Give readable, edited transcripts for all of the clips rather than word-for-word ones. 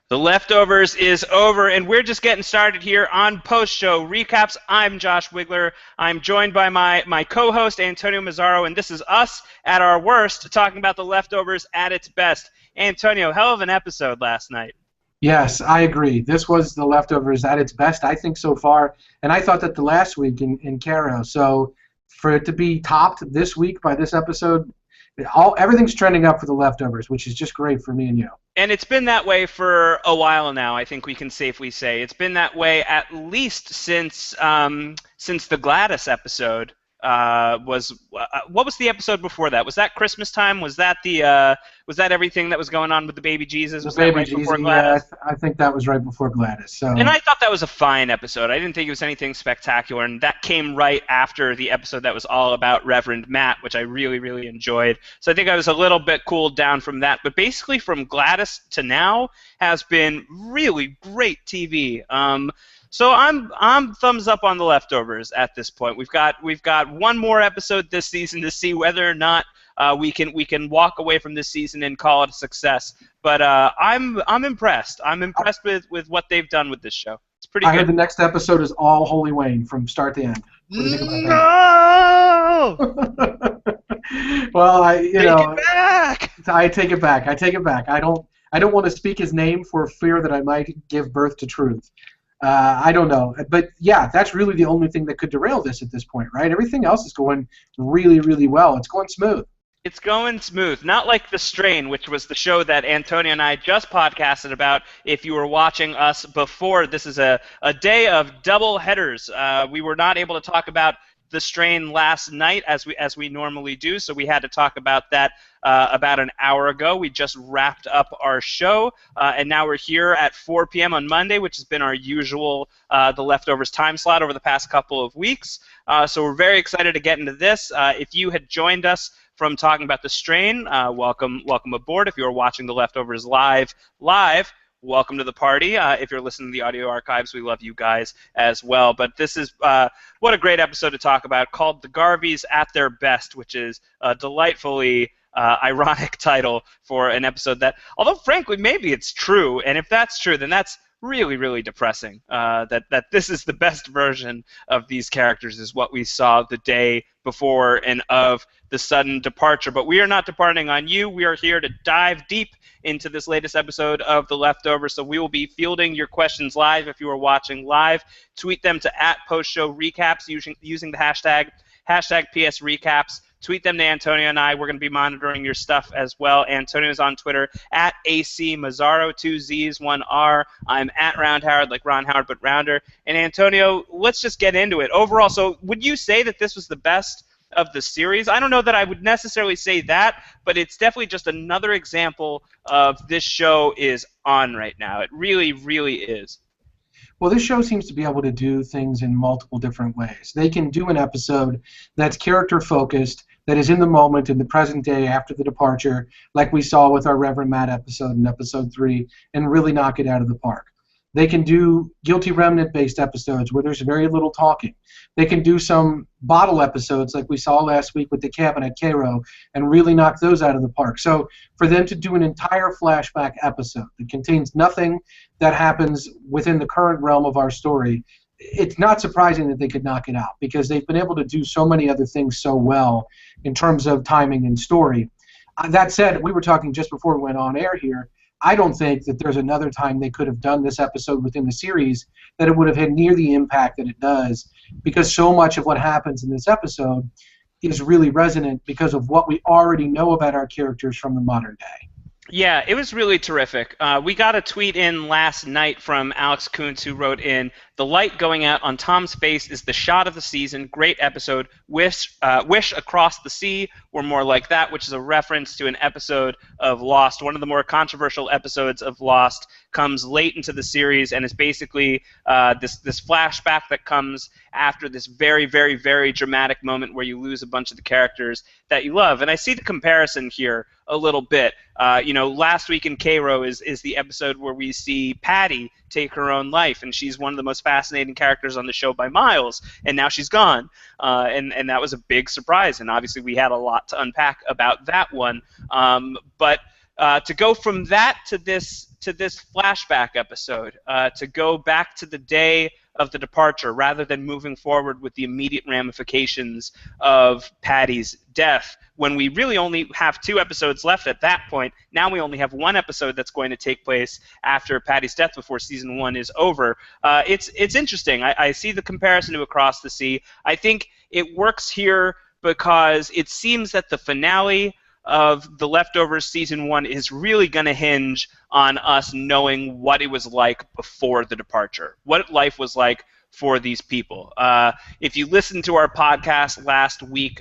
The Leftovers is over, and we're just getting started here on post-show recaps. I'm Josh Wigler. I'm joined by my co-host, Antonio Mazzaro, and this is us at our worst, talking about The Leftovers at its best. Antonio, hell of an episode last night. Yes, I agree. This was The Leftovers at its best, I think, so far. And I thought that the last week in Caro. So for it to be topped this week by this episode, everything's trending up for The Leftovers, which is just great for me and you. And it's been that way for a while now, I think we can safely say. It's been that way at least since the Gladys episode. What was the episode before that? Was that Christmas time? Was that everything that was going on with the baby Jesus? Was that right before Gladys? Yeah, I think that was right before Gladys. So. And I thought that was a fine episode. I didn't think it was anything spectacular, and that came right after the episode that was all about Reverend Matt, which I really, really enjoyed. So I think I was a little bit cooled down from that. But basically, from Gladys to now has been really great TV. So I'm thumbs up on The Leftovers at this point. We've got one more episode this season to see whether or not we can walk away from this season and call it a success. But I'm impressed. I'm impressed with what they've done with this show. It's pretty good. I heard the next episode is all Holy Wayne from start to end. What do you think No! Well, Take it back! I take it back. I take it back. I don't want to speak his name for fear that I might give birth to truth. I don't know. But, yeah, that's really the only thing that could derail this at this point, right? Everything else is going really, really well. It's going smooth. It's going smooth. Not like The Strain, which was the show that Antonio and I just podcasted about. If you were watching us before, this is a day of double headers. We were not able to talk about The Strain last night as we normally do, so we had to talk about that about an hour ago. We just wrapped up our show, and now we're here at 4 p.m. on Monday, which has been our usual The Leftovers time slot over the past couple of weeks. So we're very excited to get into this. If you had joined us from talking about The Strain, welcome aboard. If you're watching The Leftovers live, welcome to the party. If you're listening to the audio archives, we love you guys as well. But this is what a great episode to talk about, called The Garveys at Their Best, which is a delightfully ironic title for an episode that, although frankly maybe it's true, and if that's true, then that's really, really depressing. That this is the best version of these characters is what we saw the day before and of the sudden departure. But we are not departing on you. We are here to dive deep into this latest episode of The Leftovers. So we will be fielding your questions live. If you are watching live, tweet them to @postshow_recaps using the hashtag #PSRecaps. Tweet them to Antonio and I. We're going to be monitoring your stuff as well. Antonio's on Twitter @ACMazzaro, 2 Z's, 1 R. I'm @RoundHoward, like Ron Howard, but rounder. And Antonio, let's just get into it. Overall, so would you say that this was the best of the series? I don't know that I would necessarily say that, but it's definitely just another example of this show is on right now. It really, really is. Well, this show seems to be able to do things in multiple different ways. They can do an episode that's character-focused, that is in the moment, in the present day, after the departure, like we saw with our Reverend Matt episode in episode 3, and really knock it out of the park. They can do Guilty Remnant-based episodes where there's very little talking. They can do some bottle episodes like we saw last week with the cabin at Cairo and really knock those out of the park. So for them to do an entire flashback episode that contains nothing that happens within the current realm of our story, it's not surprising that they could knock it out because they've been able to do so many other things so well in terms of timing and story. That said, we were talking just before we went on air here, I don't think that there's another time they could have done this episode within the series that it would have had near the impact that it does, because so much of what happens in this episode is really resonant because of what we already know about our characters from the modern day. Yeah, it was really terrific. We got a tweet in last night from Alex Kuntz, who wrote in, "The light going out on Tom's face is the shot of the season. Great episode. Wish Across the Sea were more like that," which is a reference to an episode of Lost. One of the more controversial episodes of Lost comes late into the series, and it's basically this flashback that comes after this very, very, very dramatic moment where you lose a bunch of the characters that you love. And I see the comparison here a little bit. Last week in Cairo is the episode where we see Patty take her own life, and she's one of the most fascinating characters on the show by miles, and now she's gone. And that was a big surprise, and obviously we had a lot to unpack about that one. But to go from that to this flashback episode, to go back to the day of the departure rather than moving forward with the immediate ramifications of Patty's death, when we really only have 2 episodes left at that point. Now we only have 1 episode that's going to take place after Patty's death before season 1 is over. It's interesting. I see the comparison to Across the Sea. I think it works here because it seems that the finale of The Leftovers season 1 is really going to hinge on us knowing what it was like before the departure, what life was like for these people. If you listened to our podcast last week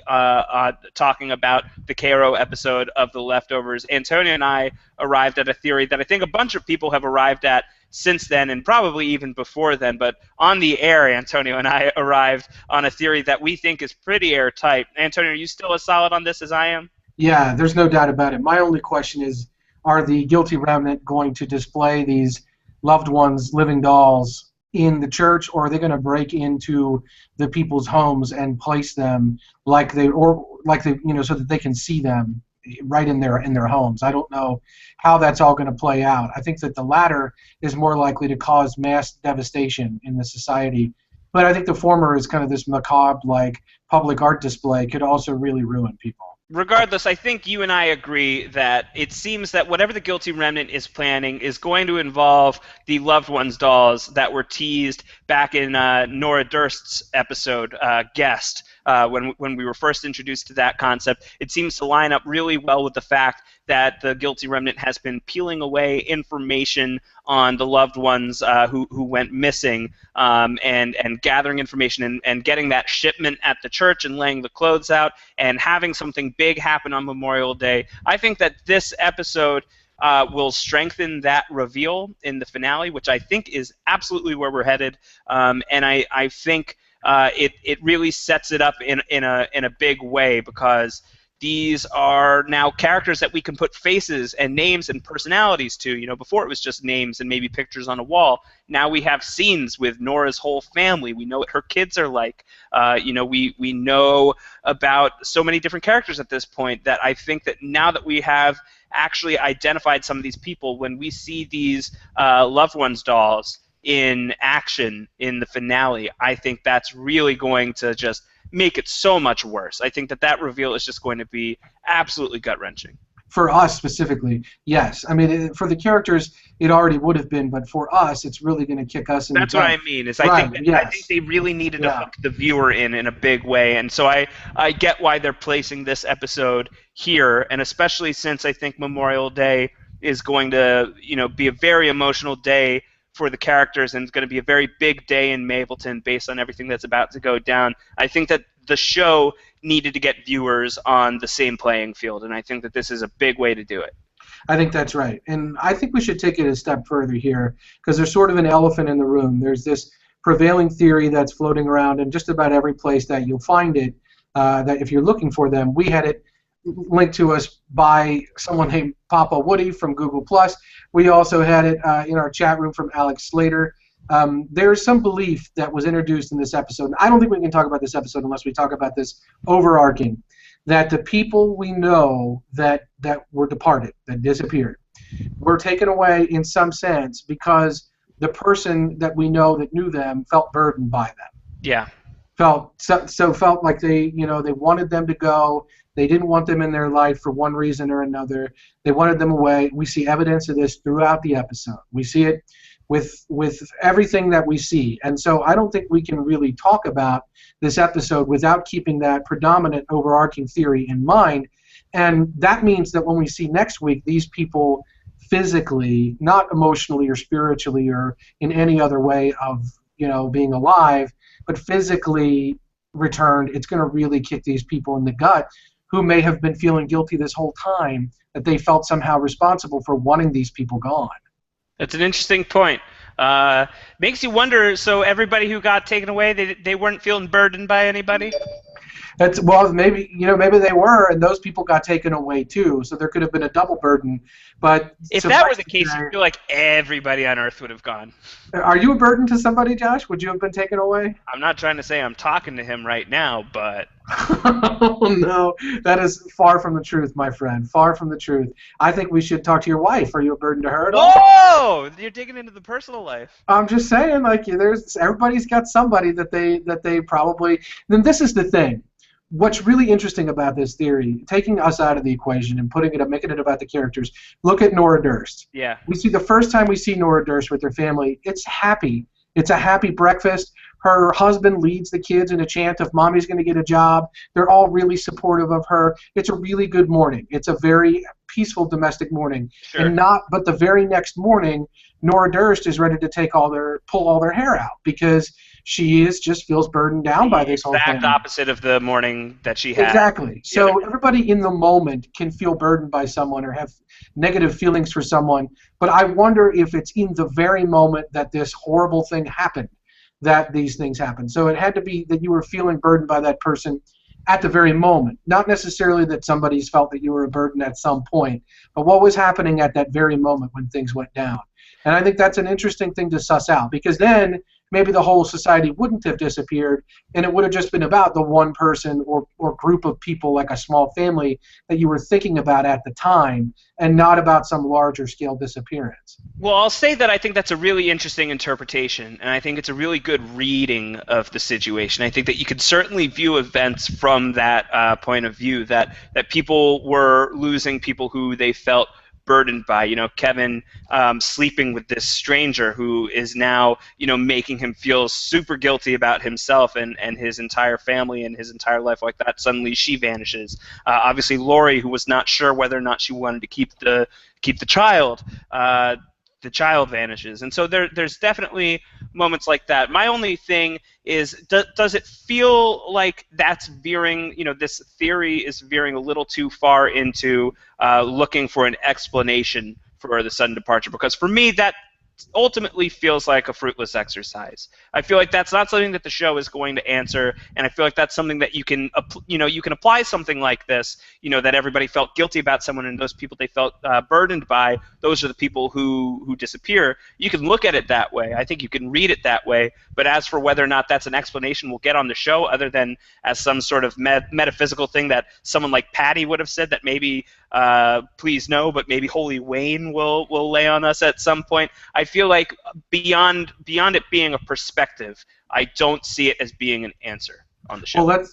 talking about the Cairo episode of The Leftovers, Antonio and I arrived at a theory that I think a bunch of people have arrived at since then, and probably even before then. But on the air, Antonio and I arrived on a theory that we think is pretty airtight. Antonio, are you still as solid on this as I am? Yeah, there's no doubt about it. My only question is, are the guilty remnant going to display these loved ones, living dolls, in the church, or are they going to break into the people's homes and place them so that they can see them right in their homes? I don't know how that's all going to play out. I think that the latter is more likely to cause mass devastation in the society. But I think the former is kind of this macabre, like, public art display could also really ruin people. Regardless, I think you and I agree that it seems that whatever the guilty remnant is planning is going to involve the loved ones dolls that were teased back in Nora Durst's episode, Guest, when we were first introduced to that concept. It seems to line up really well with the fact that the guilty remnant has been peeling away information on the loved ones who went missing, and gathering information and getting that shipment at the church and laying the clothes out and having something big happen on Memorial Day. I think that this episode will strengthen that reveal in the finale, which I think is absolutely where we're headed, and I think it really sets it up in a big way, because these are now characters that we can put faces and names and personalities to. You know, before it was just names and maybe pictures on a wall. Now we have scenes with Nora's whole family. We know what her kids are like. We know about so many different characters at this point that I think that now that we have actually identified some of these people, when we see these loved ones dolls in action in the finale, I think that's really going to just make it so much worse. I think that reveal is just going to be absolutely gut-wrenching. For us specifically, yes. I mean, for the characters, it already would have been, but for us, it's really going to kick us in the That's gut. what I mean. Right, I think they really needed to hook the viewer in a big way, and so I get why they're placing this episode here, and especially since I think Memorial Day is going to, be a very emotional day for the characters, and it's going to be a very big day in Mapleton based on everything that's about to go down. I think that the show needed to get viewers on the same playing field, and I think that this is a big way to do it. I think that's right. And I think we should take it a step further here, because there's sort of an elephant in the room. There's this prevailing theory that's floating around in just about every place that you'll find it, that if you're looking for them. We had it linked to us by someone named Papa Woody from Google+. We also had it in our chat room from Alex Slater. There's some belief that was introduced in this episode. I don't think we can talk about this episode unless we talk about this overarching, that the people we know that were departed, that disappeared, were taken away in some sense because the person that we know that knew them felt burdened by them. Yeah. Felt like they wanted them to go. They didn't want them in their life for one reason or another. They wanted them away. We see evidence of this throughout the episode. We see it with everything that we see. And so I don't think we can really talk about this episode without keeping that predominant overarching theory in mind. And that means that when we see next week these people physically, not emotionally or spiritually or in any other way of being alive, but physically returned, it's going to really kick these people in the gut who may have been feeling guilty this whole time, that they felt somehow responsible for wanting these people gone. That's an interesting point. Makes you wonder, so everybody who got taken away, they weren't feeling burdened by anybody? That's well, maybe they were, and those people got taken away too. So there could have been a double burden. But If that were suffice the to case, you say, feel like everybody on Earth would have gone. are you a burden to somebody, Josh? Would you have been taken away? I'm not trying to say I'm talking to him right now, but Oh no, that is far from the truth, my friend. Far from the truth. I think we should talk to your wife. Are you a burden to her at all? whoa, you're digging into the personal life. I'm just saying, like, there's everybody's got somebody that they probably. Then this is the thing. What's really interesting about this theory, taking us out of the equation and making it about the characters. Look at Nora Durst. Yeah. We see the first time we see Nora Durst with her family, it's happy. It's a happy breakfast. Her husband leads the kids in a chant of "Mommy's going to get a job." They're all really supportive of her. It's a really good morning. It's a very peaceful domestic morning. Sure. But the very next morning, Nora Durst is ready to pull all their hair out because she just feels burdened down by this whole thing. Exact opposite of the morning that she had. Exactly. So everybody in the moment can feel burdened by someone or have negative feelings for someone, but I wonder if it's in the very moment that this horrible thing happened that these things happen. So it had to be that you were feeling burdened by that person at the very moment, not necessarily that somebody's felt that you were a burden at some point, but what was happening at that very moment when things went down. And I think that's an interesting thing to suss out, because then maybe the whole society wouldn't have disappeared, and it would have just been about the one person or group of people, like a small family, that you were thinking about at the time, and not about some larger scale disappearance. Well, I'll say that I think that's a really interesting interpretation, and I think it's a really good reading of the situation. I think that you could certainly view events from that point of view, that people were losing people who they felt burdened by. Kevin sleeping with this stranger who is now, making him feel super guilty about himself and his entire family and his entire life like that. Suddenly she vanishes. Obviously Lori, who was not sure whether or not she wanted to keep the child, the child vanishes. And so there's definitely moments like that. My only thing is, does it feel like that's veering, this theory is veering a little too far into looking for an explanation for the sudden departure? Because for me, that ultimately feels like a fruitless exercise. I feel like that's not something that the show is going to answer, and I feel like that's something that you can apply something like this, that everybody felt guilty about someone, and those people they felt burdened by, those are the people who disappear. You can look at it that way. I think you can read it that way, but as for whether or not that's an explanation we'll get on the show, other than as some sort of metaphysical thing that someone like Patty would have said that maybe please no, but maybe Holy Wayne will lay on us at some point. I feel like beyond it being a perspective, I don't see it as being an answer on the show. Well,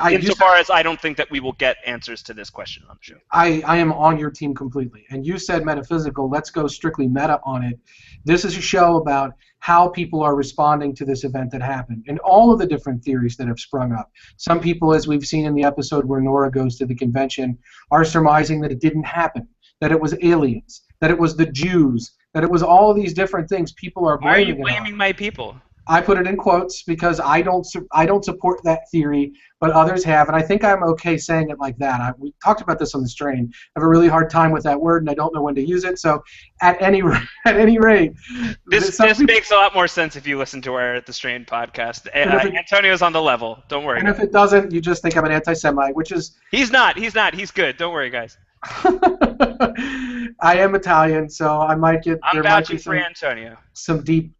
insofar as I don't think that we will get answers to this question on the show. I am on your team completely. And you said metaphysical. Let's go strictly meta on it. This is a show about how people are responding to this event that happened and all of the different theories that have sprung up. Some people, as we've seen in the episode where Nora goes to the convention, are surmising that it didn't happen, that it was aliens, that it was the Jews, that it was all of these different things people are blaming. Why are you blaming my people? I put it in quotes because I don't support that theory, but others have, and I think I'm okay saying it like that. We talked about this on the strain. I have a really hard time with that word, and I don't know when to use it. So, at any rate, this makes a lot more sense if you listen to our The Strain podcast. Antonio's on the level. Don't worry. And if it doesn't, you just think I'm an anti-Semite, which is. He's not. He's good. Don't worry, guys. I am Italian, so I might get. I'm vouching for Antonio. Some deep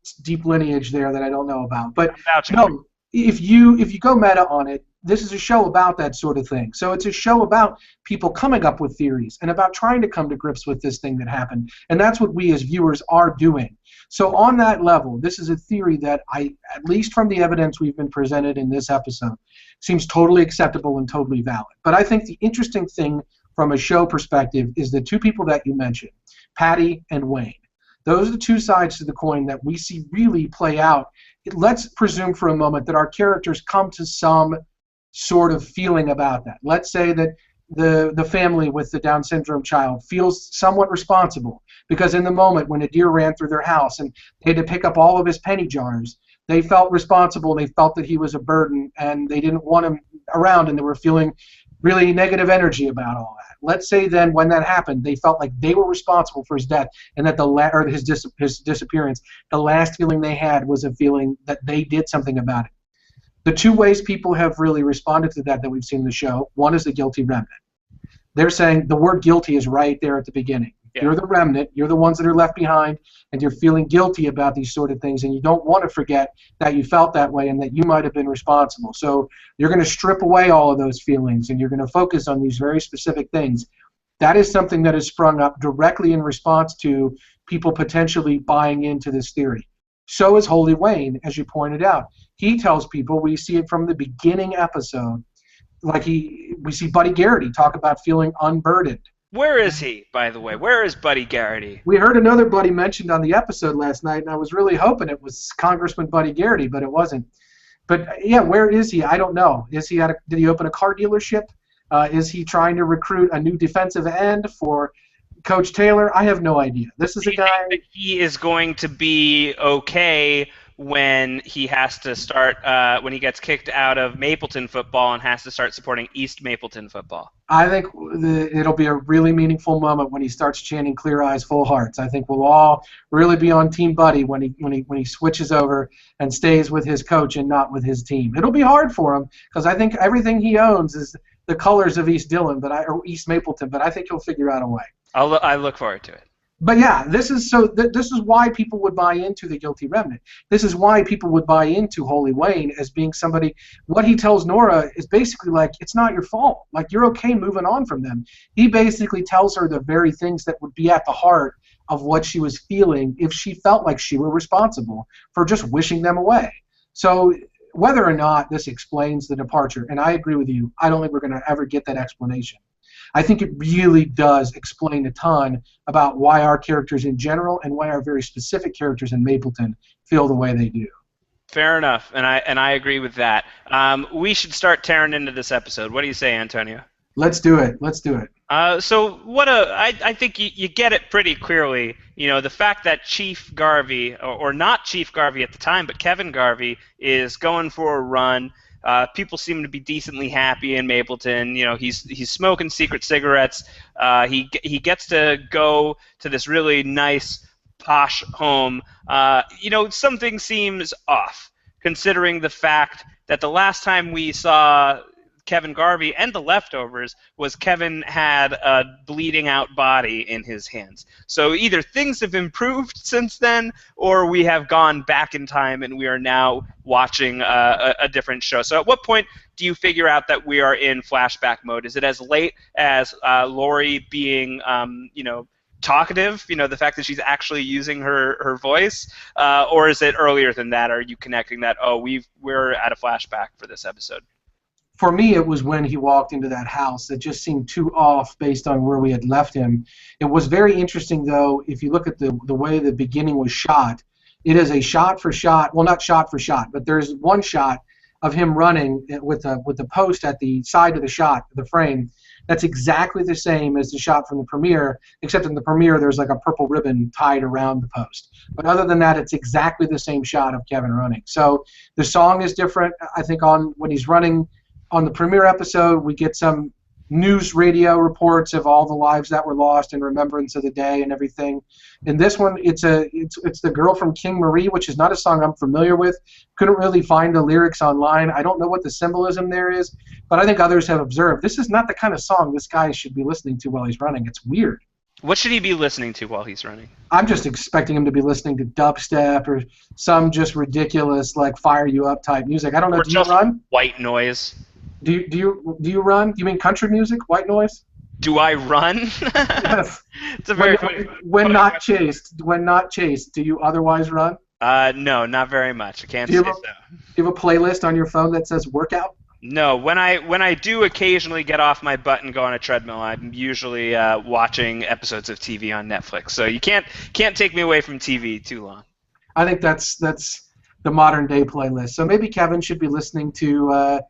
lineage there that I don't know about, but no. If you go meta on it, this is a show about that sort of thing. So it's a show about people coming up with theories and about trying to come to grips with this thing that happened, and that's what we as viewers are doing. So on that level, this is a theory that at least from the evidence we've been presented in this episode, seems totally acceptable and totally valid. But I think the interesting thing from a show perspective is the two people that you mentioned, Patty and Wayne. Those are the two sides to the coin that we see really play out. Let's presume for a moment that our characters come to some sort of feeling about that. Let's say that the family with the Down syndrome child feels somewhat responsible because in the moment when a deer ran through their house and they had to pick up all of his penny jars, they felt responsible. They felt that he was a burden and they didn't want him around, and they were feeling really negative energy about all that. Let's say then when that happened, they felt like they were responsible for his death and that his disappearance. The last feeling they had was a feeling that they did something about it. The two ways people have really responded to that we've seen in the show, one is the guilty remnant. They're saying the word guilty is right there at the beginning. Yeah. You're the remnant. You're the ones that are left behind, and you're feeling guilty about these sort of things, and you don't want to forget that you felt that way and that you might have been responsible. So you're going to strip away all of those feelings, and you're going to focus on these very specific things. That is something that has sprung up directly in response to people potentially buying into this theory. So is Holy Wayne, as you pointed out. He tells people, we see it from the beginning episode, we see Buddy Garrity talk about feeling unburdened. Where is he, by the way? Where is Buddy Garrity? We heard another Buddy mentioned on the episode last night, and I was really hoping it was Congressman Buddy Garrity, but it wasn't. But yeah, where is he? I don't know. Did he open a car dealership? Is he trying to recruit a new defensive end for Coach Taylor? I have no idea. This is a guy. That he is going to be okay when he has to start, when he gets kicked out of Mapleton football and has to start supporting East Mapleton football. I think it'll be a really meaningful moment when he starts chanting "Clear Eyes, Full Hearts." I think we'll all really be on Team Buddy when he switches over and stays with his coach and not with his team. It'll be hard for him because I think everything he owns is the colors of East East Mapleton, but I think he'll figure out a way. I look forward to it. But yeah, this is why people would buy into the guilty remnant. This is why people would buy into Holy Wayne as being somebody. What he tells Nora is basically like, it's not your fault. Like, you're okay moving on from them. He basically tells her the very things that would be at the heart of what she was feeling if she felt like she were responsible for just wishing them away. So whether or not this explains the departure, and I agree with you, I don't think we're going to ever get that explanation. I think it really does explain a ton about why our characters in general and why our very specific characters in Mapleton feel the way they do. Fair enough, and I agree with that. We should start tearing into this episode. What do you say, Antonio? Let's do it. Let's do it. So I think you get it pretty clearly. You know, the fact that Chief Garvey, or not Chief Garvey at the time, but Kevin Garvey, is going for a run. People seem to be decently happy in Mapleton. You know, he's smoking secret cigarettes. He gets to go to this really nice, posh home. You know, something seems off, considering the fact that the last time we saw Kevin Garvey and the leftovers was Kevin had a bleeding out body in his hands. So either things have improved since then, or we have gone back in time and we are now watching a different show. So at what point do you figure out that we are in flashback mode? Is it as late as Lori being, you know, talkative, you know, the fact that she's actually using her voice, or is it earlier than that? Are you connecting that, oh, we're at a flashback for this episode? For me, it was when he walked into that house that just seemed too off based on where we had left him. It was very interesting, though, if you look at the way the beginning was shot. It is a shot for shot, well, not shot for shot, but there's one shot of him running with the post at the side of the shot, the frame. That's exactly the same as the shot from the premiere, except in the premiere there's like a purple ribbon tied around the post. But other than that, it's exactly the same shot of Kevin running. So the song is different. I think when he's running on the premiere episode, we get some news radio reports of all the lives that were lost in remembrance of the day and everything. In this one, it's the Girl from King Marie, which is not a song I'm familiar with. Couldn't really find the lyrics online. I don't know what the symbolism there is, but I think others have observed this is not the kind of song this guy should be listening to while he's running. It's weird. What should he be listening to while he's running? I'm just expecting him to be listening to dubstep or some just ridiculous, like, fire you up type music. I don't know. Or do you run? White noise. Do you run? Do you mean country music, white noise? Do I run? Yes. It's a very when not chased. When not chased, do you otherwise run? No, not very much. I can't say so. Do you have a playlist on your phone that says workout? No. When I do occasionally get off my butt and go on a treadmill, I'm usually watching episodes of TV on Netflix. So you can't take me away from TV too long. I think that's the modern day playlist. So maybe Kevin should be listening to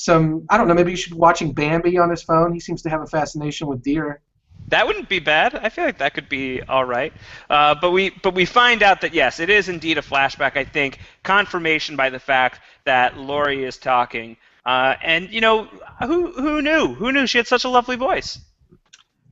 I don't know, maybe you should be watching Bambi on his phone. He seems to have a fascination with deer. That wouldn't be bad. I feel like that could be all right. But we find out that, yes, it is indeed a flashback, I think. Confirmation by the fact that Lori is talking. And, you know, who knew? Who knew she had such a lovely voice?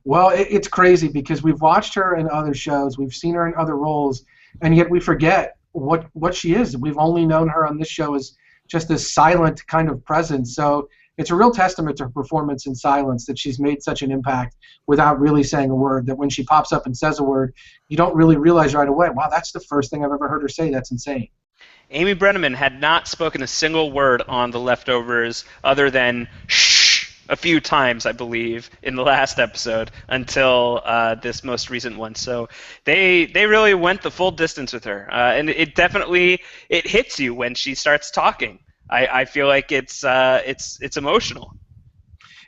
Well, it's crazy because we've watched her in other shows. We've seen her in other roles, and yet we forget what she is. We've only known her on this show as just this silent kind of presence. So it's a real testament to her performance in silence that she's made such an impact without really saying a word, that when she pops up and says a word, you don't really realize right away, wow, that's the first thing I've ever heard her say. That's insane. Amy Brenneman had not spoken a single word on The Leftovers other than shh a few times, I believe, in the last episode until this most recent one. So they really went the full distance with her, and it definitely hits you when she starts talking. I feel like it's emotional.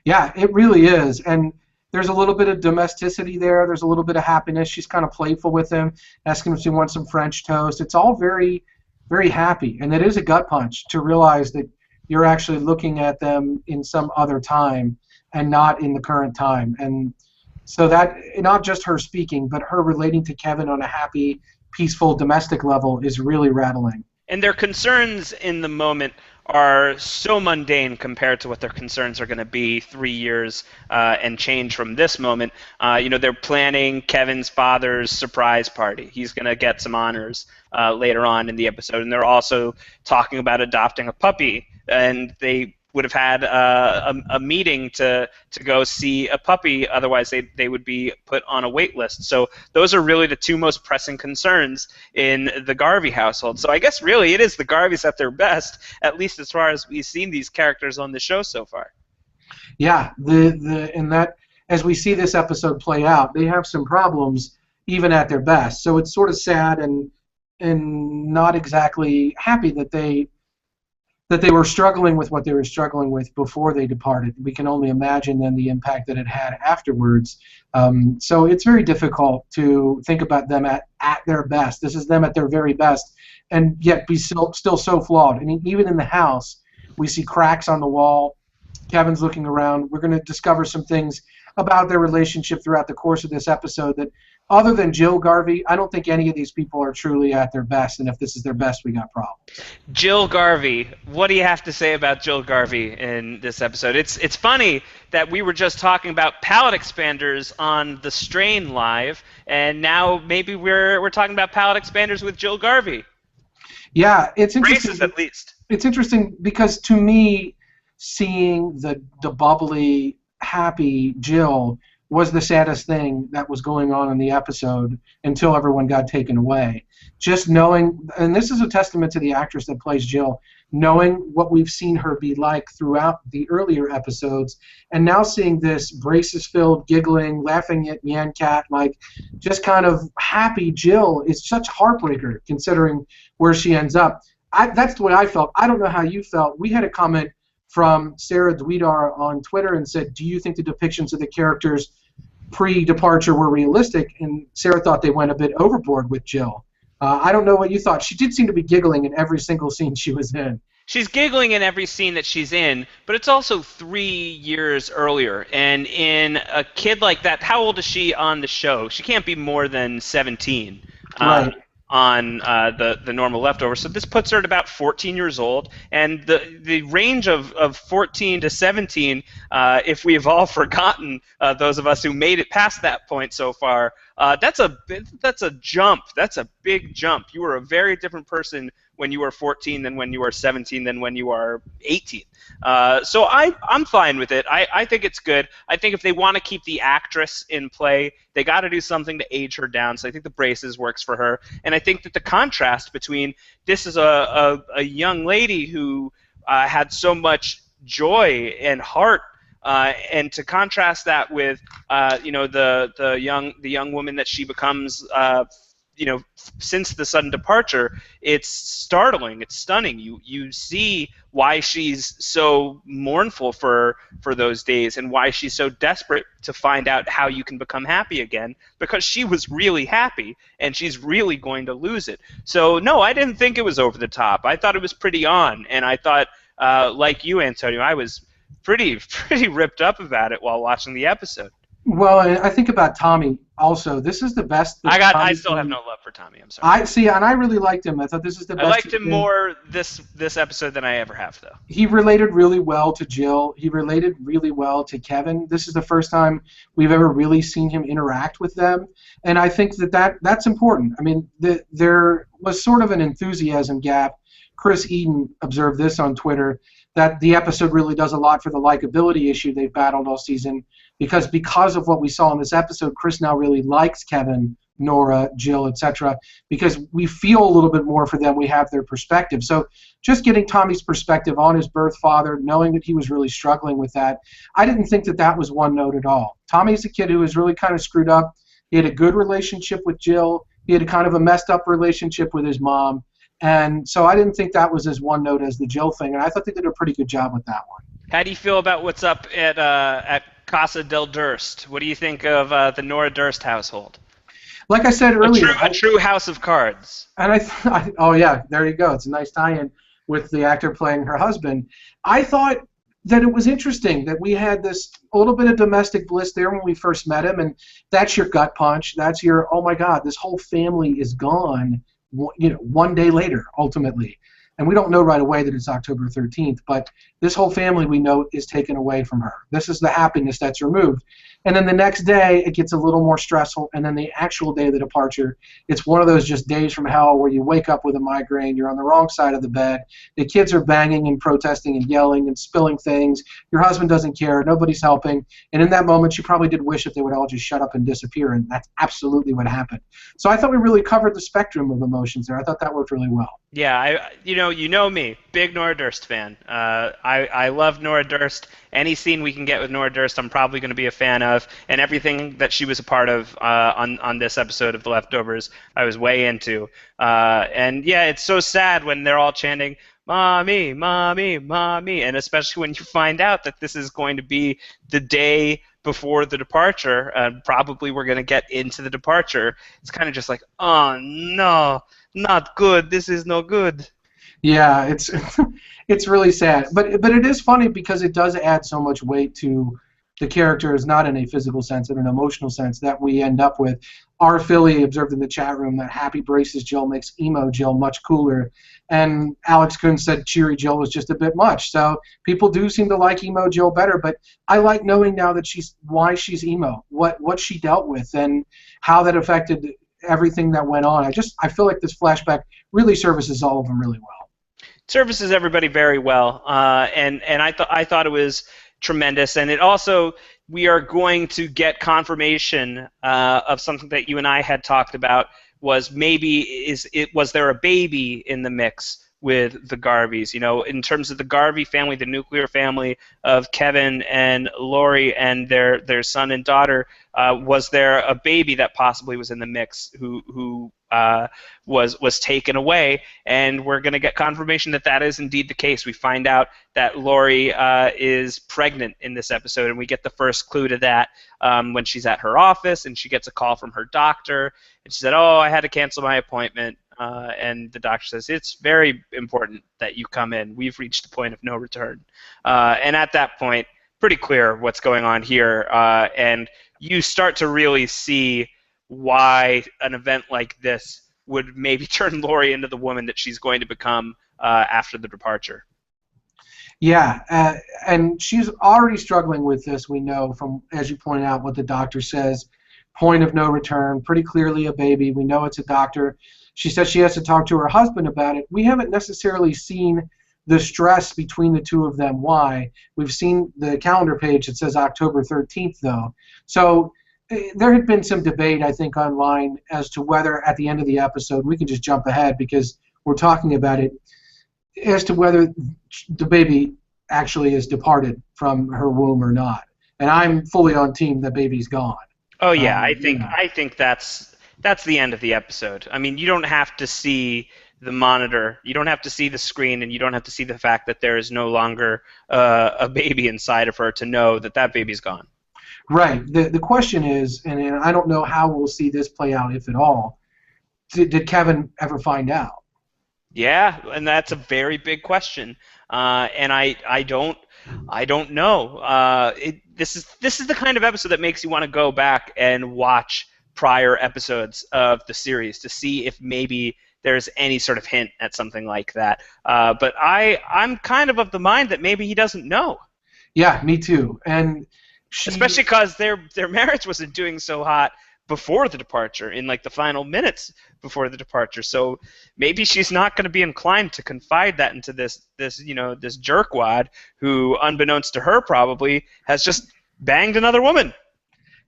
Yeah, it really is, and there's a little bit of domesticity there. There's a little bit of happiness. She's kind of playful with him, asking him if he wants some French toast. It's all very, very happy, and it is a gut punch to realize that you're actually looking at them in some other time and not in the current time. And so that, not just her speaking, but her relating to Kevin on a happy, peaceful, domestic level is really rattling. And their concerns in the moment are so mundane compared to what their concerns are going to be 3 years and change from this moment. They're planning Kevin's father's surprise party. He's going to get some honors later on in the episode. And they're also talking about adopting a puppy. And they would have had a meeting to go see a puppy. Otherwise, they would be put on a wait list. So those are really the two most pressing concerns in the Garvey household. So I guess really it is the Garveys at their best, at least as far as we've seen these characters on the show so far. Yeah, and that as we see this episode play out, they have some problems even at their best. So it's sort of sad and not exactly happy that they were struggling with what they were struggling with before they departed. We can only imagine then the impact that it had afterwards. So it's very difficult to think about them at their best. This is them at their very best, and yet be still so flawed. And even in the house, we see cracks on the wall. Kevin's looking around. We're going to discover some things about their relationship throughout the course of this episode that, other than Jill Garvey, I don't think any of these people are truly at their best, and if this is their best, we got problems. Jill Garvey. What do you have to say about Jill Garvey in this episode? It's funny that we were just talking about palate expanders on The Strain Live, and now maybe we're talking about palate expanders with Jill Garvey. Yeah, it's interesting. Braces, at least. It's interesting because, to me, seeing the bubbly, happy Jill was the saddest thing that was going on in the episode until everyone got taken away. Just knowing, and this is a testament to the actress that plays Jill, knowing what we've seen her be like throughout the earlier episodes, and now seeing this braces-filled, giggling, laughing at Nyan Cat, like just kind of happy Jill is such a heartbreaker considering where she ends up. That's the way I felt. I don't know how you felt. We had a comment from Sarah Dwedar on Twitter and said, do you think the depictions of the characters pre-departure were realistic? And Sarah thought they went a bit overboard with Jill. I don't know what you thought. She did seem to be giggling in every single scene she was in. She's giggling in every scene that she's in, but it's also 3 years earlier. And in a kid like that, how old is she on the show? She can't be more than 17. Right. On the normal leftover. So this puts her at about 14 years old, and the range of 14 to 17, if we have all forgotten, those of us who made it past that point so far, that's a jump. That's a big jump. You were a very different person when you were 14 than when you were 17 than when you are 18. So I'm fine with it. I think it's good. I think if they want to keep the actress in play, they got to do something to age her down. So I think the braces works for her. And I think that the contrast between this is a young lady who had so much joy and heart, and to contrast that with the young woman that she becomes since the sudden departure, it's startling, it's stunning. You see why she's so mournful for those days and why she's so desperate to find out how you can become happy again, because she was really happy and she's really going to lose it. So no, I didn't think it was over the top. I thought it was pretty on, and I thought, like you, Antonio, I was pretty ripped up about it while watching the episode. Well, I think about Tommy also. This is the best. I still have no love for Tommy. I'm sorry. And I really liked him. I thought this is the best. I liked him more this episode than I ever have, though. He related really well to Jill. He related really well to Kevin. This is the first time we've ever really seen him interact with them, and I think that's important. I mean, there was sort of an enthusiasm gap Chris Eden observed this on Twitter, that the episode really does a lot for the likability issue they've battled all season, because of what we saw in this episode, Chris now really likes Kevin, Nora, Jill, etc., because we feel a little bit more for them. We have their perspective. So just getting Tommy's perspective on his birth father, knowing that he was really struggling with that, I didn't think that that was one note at all. Tommy's a kid who was really kind of screwed up. He had a good relationship with Jill. He had a kind of a messed up relationship with his mom. And so I didn't think that was as one note as the Jill thing, and I thought they did a pretty good job with that one. How do you feel about what's up at Casa del Durst? What do you think of the Nora Durst household? Like I said earlier, a true house of cards. And oh yeah, there you go. It's a nice tie-in with the actor playing her husband. I thought that it was interesting that we had this a little bit of domestic bliss there when we first met him, and that's your gut punch. That's your, oh my God, this whole family is gone. One day later, ultimately. And we don't know right away that it's October 13th, but this whole family we know is taken away from her. This is the happiness that's removed. And then the next day, it gets a little more stressful, and then the actual day of the departure, it's one of those just days from hell where you wake up with a migraine, you're on the wrong side of the bed, the kids are banging and protesting and yelling and spilling things, your husband doesn't care, nobody's helping, and in that moment, you probably did wish that they would all just shut up and disappear, and that's absolutely what happened. So I thought we really covered the spectrum of emotions there. I thought that worked really well. Yeah, you know me, big Nora Durst fan. I love Nora Durst. Any scene we can get with Nora Durst, I'm probably going to be a fan of, and everything that she was a part of on this episode of The Leftovers, I was way into. And yeah, it's so sad when they're all chanting, "Mommy, mommy, mommy," and especially when you find out that this is going to be the day before the departure, probably we're going to get into the departure. It's kind of just like, oh no, not good. This is no good. Yeah, it's really sad, but it is funny because it does add so much weight to the characters, not in a physical sense, in an emotional sense, that we end up with. Our Philly observed in the chat room that Happy Braces Jill makes emo Jill much cooler, and Alex Kuhn said Cheery Jill was just a bit much. So people do seem to like emo Jill better, but I like knowing now that why she's emo, what she dealt with, and how that affected everything that went on. I feel like this flashback really services all of them really well. Services everybody very well, and I thought it was tremendous, and it also, we are going to get confirmation of something that you and I had talked about, was was there a baby in the mix with the Garveys? In terms of the Garvey family, the nuclear family of Kevin and Lori and their son and daughter, was there a baby that possibly was in the mix who was taken away? And we're going to get confirmation that that is indeed the case. We find out that Lori is pregnant in this episode, and we get the first clue to that when she's at her office and she gets a call from her doctor, and she said, "Oh, I had to cancel my appointment." And the doctor says, "It's very important that you come in. We've reached the point of no return." And at that point, pretty clear what's going on here, and you start to really see why an event like this would maybe turn Lori into the woman that she's going to become after the departure. Yeah, and she's already struggling with this, we know, from, as you point out, what the doctor says, point of no return, pretty clearly a baby. We know it's a doctor. She says she has to talk to her husband about it. We haven't necessarily seen the stress between the two of them. Why? We've seen the calendar page that says October 13th, though. So there had been some debate, I think, online as to whether at the end of the episode, we can just jump ahead because we're talking about it, as to whether the baby actually is departed from her womb or not. And I'm fully on team the baby's gone. Oh yeah, I think that's the end of the episode. I mean, you don't have to see the monitor, you don't have to see the screen, and you don't have to see the fact that there is no longer a baby inside of her to know that that baby's gone. Right. The question is, and I don't know how we'll see this play out, if at all, did Kevin ever find out? Yeah, and that's a very big question, and I don't know. This is the kind of episode that makes you want to go back and watch prior episodes of the series to see if maybe there's any sort of hint at something like that. But I'm kind of the mind that maybe he doesn't know. Yeah, me too. And especially because their marriage wasn't doing so hot before the departure, in like the final minutes before the departure. So maybe she's not going to be inclined to confide that into this jerkwad who, unbeknownst to her, probably has just banged another woman.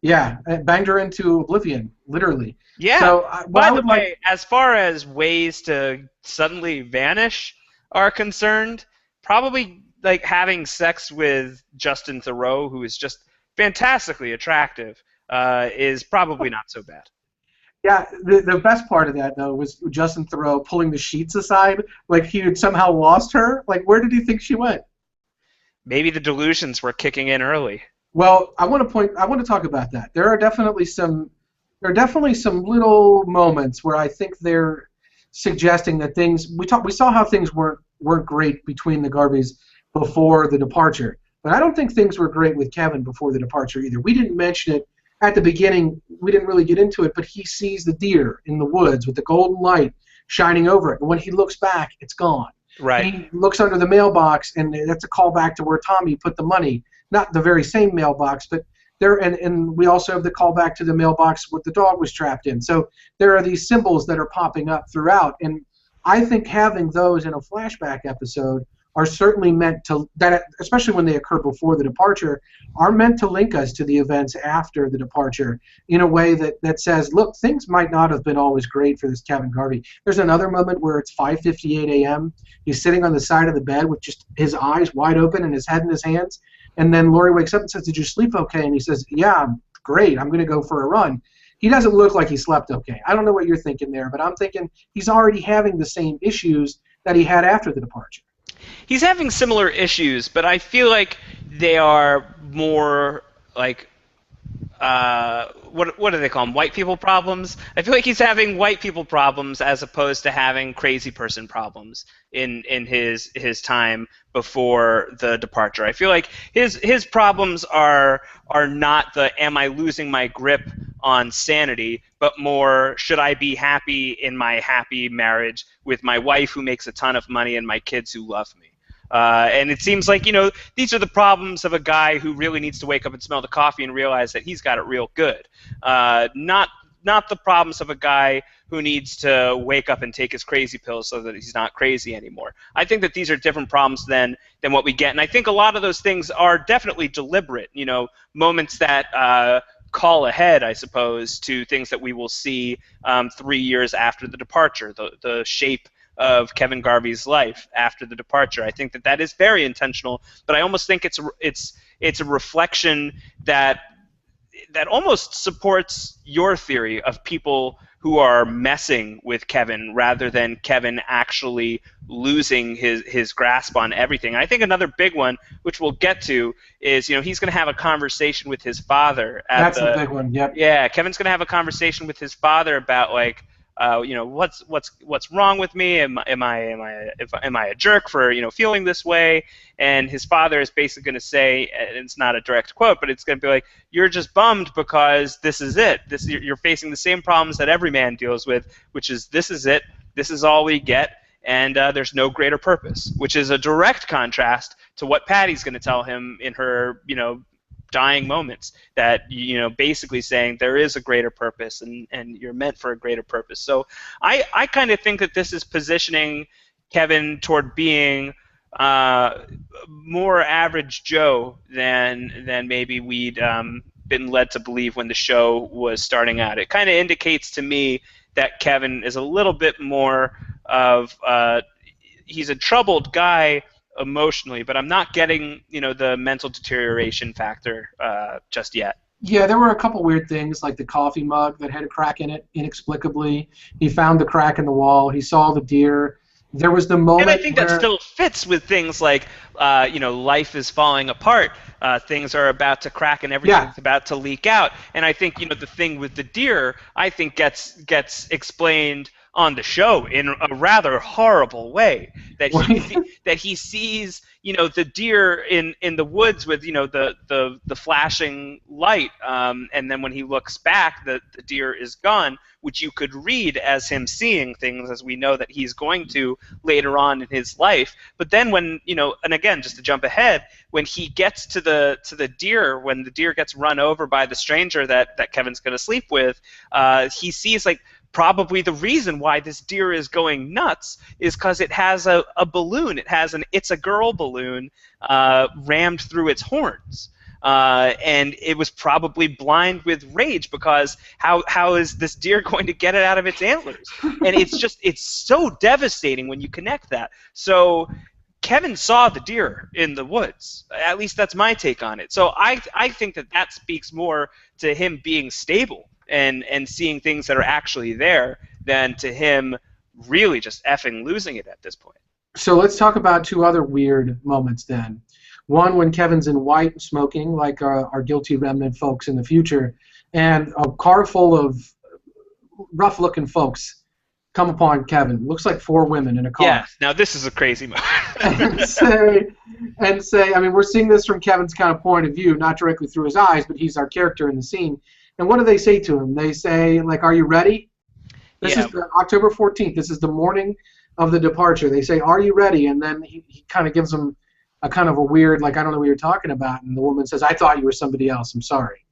Yeah, it banged her into oblivion, literally. Yeah. So what By I the would like, way, as far as ways to suddenly vanish are concerned, probably like having sex with Justin Theroux, who is just fantastically attractive, is probably not so bad. yeah, the best part of that though was Justin Theroux pulling the sheets aside, like he had somehow lost her. Like, where did he think she went? Maybe the delusions were kicking in early. Well, I want to talk about that. There are definitely some little moments where I think they're suggesting that we saw how things weren't great between the Garveys before the departure, but I don't think things were great with Kevin before the departure either. We didn't mention it at the beginning. We didn't really get into it, but he sees the deer in the woods with the golden light shining over it, and when he looks back, it's gone. Right. He looks under the mailbox, and that's a callback to where Tommy put the money. Not the very same mailbox, but there. And we also have the callback to the mailbox what the dog was trapped in. So there are these symbols that are popping up throughout, and I think having those in a flashback episode are certainly meant to, that especially when they occur before the departure, are meant to link us to the events after the departure in a way that says, look, things might not have been always great for this Kevin Garvey. There's another moment where it's 5:58 a.m. He's sitting on the side of the bed with just his eyes wide open and his head in his hands, and then Lori wakes up and says, did you sleep okay? And he says, yeah, I'm great. I'm going to go for a run. He doesn't look like he slept okay. I don't know what you're thinking there, but I'm thinking he's already having the same issues that he had after the departure. He's having similar issues, but I feel like they are more like what do they call them? White people problems. I feel like he's having white people problems as opposed to having crazy person problems in his time before the departure. I feel like his problems are not the am I losing my grip on sanity, but more should I be happy in my happy marriage with my wife who makes a ton of money and my kids who love me. And it seems like, these are the problems of a guy who really needs to wake up and smell the coffee and realize that he's got it real good. Not the problems of a guy who needs to wake up and take his crazy pills so that he's not crazy anymore. I think that these are different problems than what we get. And I think a lot of those things are definitely deliberate, moments that call ahead, I suppose, to things that we will see 3 years after the departure, the shape of Kevin Garvey's life after the departure. I think that is very intentional, but I almost think it's a reflection that almost supports your theory of people who are messing with Kevin rather than Kevin actually losing his grasp on everything. I think another big one, which we'll get to, is he's going to have a conversation with his father. That's a big one. Yep. Yeah, Kevin's going to have a conversation with his father about what's wrong with me? Am I a jerk for feeling this way? And his father is basically going to say, and it's not a direct quote, but it's going to be like, you're just bummed because this is it. You're facing the same problems that every man deals with, which is this is it. This is all we get, and there's no greater purpose, which is a direct contrast to what Patty's going to tell him in her dying moments, that basically saying there is a greater purpose and you're meant for a greater purpose. So I kind of think that this is positioning Kevin toward being more average Joe than maybe we'd been led to believe when the show was starting out. It kind of indicates to me that Kevin is a little bit more of he's a troubled guy emotionally, but I'm not getting the mental deterioration factor just yet. Yeah, there were a couple weird things, like the coffee mug that had a crack in it inexplicably. He found the crack in the wall. He saw the deer. There was the moment. And I think that still fits with things like life is falling apart. Things are about to crack and everything's about to leak out. And I think the thing with the deer, I think gets explained on the show in a rather horrible way. That Well, he sees, the deer in the woods with, the flashing light, and then when he looks back, the deer is gone, which you could read as him seeing things, as we know that he's going to later on in his life. But then when, and again, just to jump ahead, when he gets to the deer, when the deer gets run over by the stranger that Kevin's going to sleep with, he sees, like, probably the reason why this deer is going nuts is because it has a balloon. It has an "It's a Girl" balloon rammed through its horns. And it was probably blind with rage, because how is this deer going to get it out of its antlers? And it's so devastating when you connect that. So Kevin saw the deer in the woods. At least that's my take on it. So I think that speaks more to him being stable and seeing things that are actually there than to him really just effing losing it at this point. So let's talk about two other weird moments then. One, when Kevin's in white smoking, like our guilty remnant folks in the future, and a car full of rough-looking folks come upon Kevin. Looks like 4 women in a car. Yeah, now this is a crazy moment. and say, I mean, we're seeing this from Kevin's kind of point of view, not directly through his eyes, but he's our character in the scene. And what do they say to him? They say, like, are you ready? This is October 14th. This is the morning of the departure. They say, are you ready? And then he kind of gives them a kind of a weird, like, I don't know what you're talking about. And the woman says, I thought you were somebody else. I'm sorry.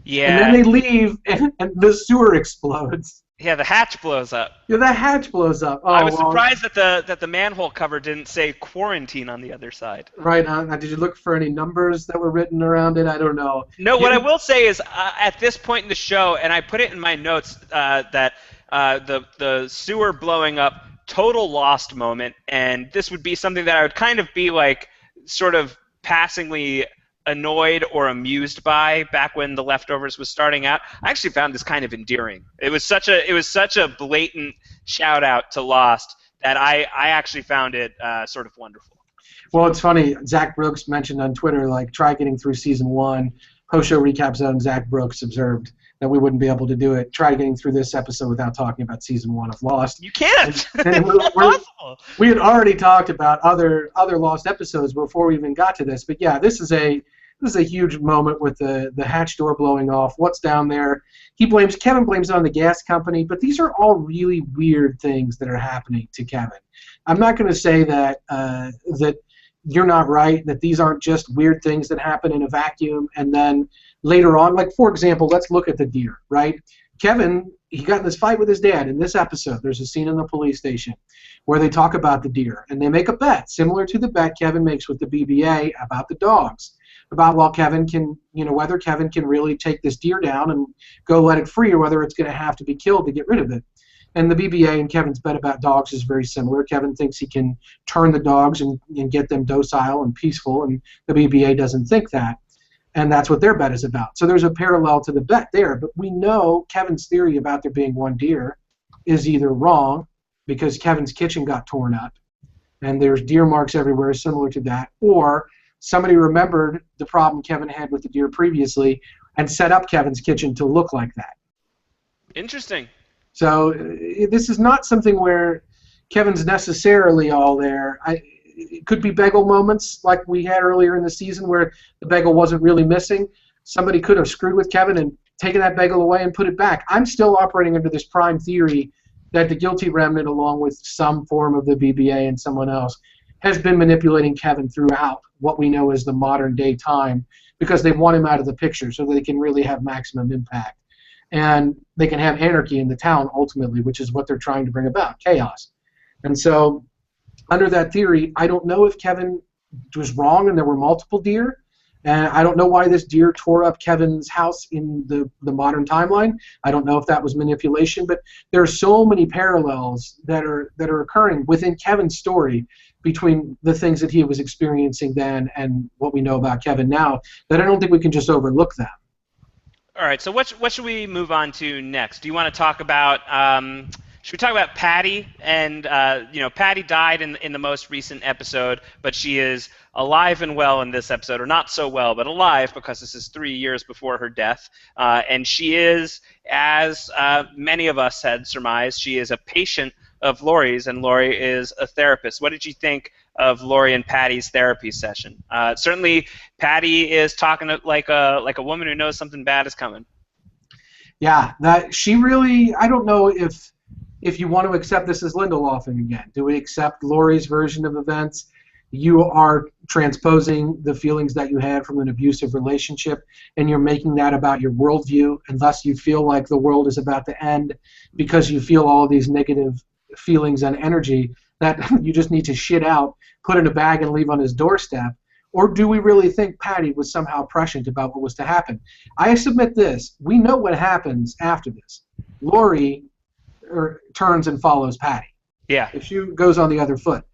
Yeah. And then they leave, and the sewer explodes. Yeah, the hatch blows up. Yeah, the hatch blows up. Oh, I was surprised that the manhole cover didn't say quarantine on the other side. Right. Now, did you look for any numbers that were written around it? I don't know. No, what I will say is at this point in the show, and I put it in my notes, that the sewer blowing up, total lost moment, and this would be something that I would kind of be like sort of passingly annoyed or amused by back when The Leftovers was starting out. I actually found this kind of endearing. It was such a blatant shout out to Lost that I actually found it sort of wonderful. Well, it's funny. Zach Brooks mentioned on Twitter, like, try getting through season 1. Post-show recap zone, Zach Brooks observed that we wouldn't be able to do it. Try getting through this episode without talking about season 1 of Lost. You can't. And It's impossible. We had already talked about other Lost episodes before we even got to this. But yeah, this is a huge moment with the hatch door blowing off. What's down there? Kevin blames it on the gas company, but these are all really weird things that are happening to Kevin. I'm not going to say that that you're not right, that these aren't just weird things that happen in a vacuum, and then later on, like, for example, let's look at the deer, right? Kevin, he got in this fight with his dad. In this episode, there's a scene in the police station where they talk about the deer, and they make a bet, similar to the bet Kevin makes with the BBA about the dogs, about whether Kevin can really take this deer down and go let it free, or whether it's going to have to be killed to get rid of it. And the BBA and Kevin's bet about dogs is very similar. Kevin thinks he can turn the dogs and get them docile and peaceful, and the BBA doesn't think that. And that's what their bet is about. So there's a parallel to the bet there. But we know Kevin's theory about there being one deer is either wrong, because Kevin's kitchen got torn up, and there's deer marks everywhere similar to that, or somebody remembered the problem Kevin had with the deer previously and set up Kevin's kitchen to look like that. Interesting. So this is not something where Kevin's necessarily all there. It could be bagel moments like we had earlier in the season where the bagel wasn't really missing. Somebody could have screwed with Kevin and taken that bagel away and put it back. I'm still operating under this prime theory that the guilty remnant, along with some form of the BBA and someone else, has been manipulating Kevin throughout what we know as the modern day time, because they want him out of the picture so that they can really have maximum impact. And they can have anarchy in the town, ultimately, which is what they're trying to bring about, chaos. And so, under that theory, I don't know if Kevin was wrong and there were multiple deer. And I don't know why this deer tore up Kevin's house in the modern timeline. I don't know if that was manipulation, but there are so many parallels that are occurring within Kevin's story between the things that he was experiencing then and what we know about Kevin now, that I don't think we can just overlook them. All right, so what should we move on to next? Do you want to talk about Should we talk about Patty? And Patty died in the most recent episode, but she is alive and well in this episode, or not so well, but alive because this is 3 years before her death. And she is, as many of us had surmised, she is a patient of Laurie's, and Laurie is a therapist. What did you think of Laurie and Patty's therapy session? Certainly, Patty is talking like a woman who knows something bad is coming. Yeah, that she really. I don't know if you want to accept this as Lindelofing again. Do we accept Laurie's version of events? You are transposing the feelings that you had from an abusive relationship, and you're making that about your worldview, and thus you feel like the world is about to end because you feel all these negative feelings and energy that you just need to shit out, put in a bag, and leave on his doorstep. Or do we really think Patty was somehow prescient about what was to happen? I submit this. We know what happens after this. Laurie turns and follows Patty. Yeah. If she goes on the other foot.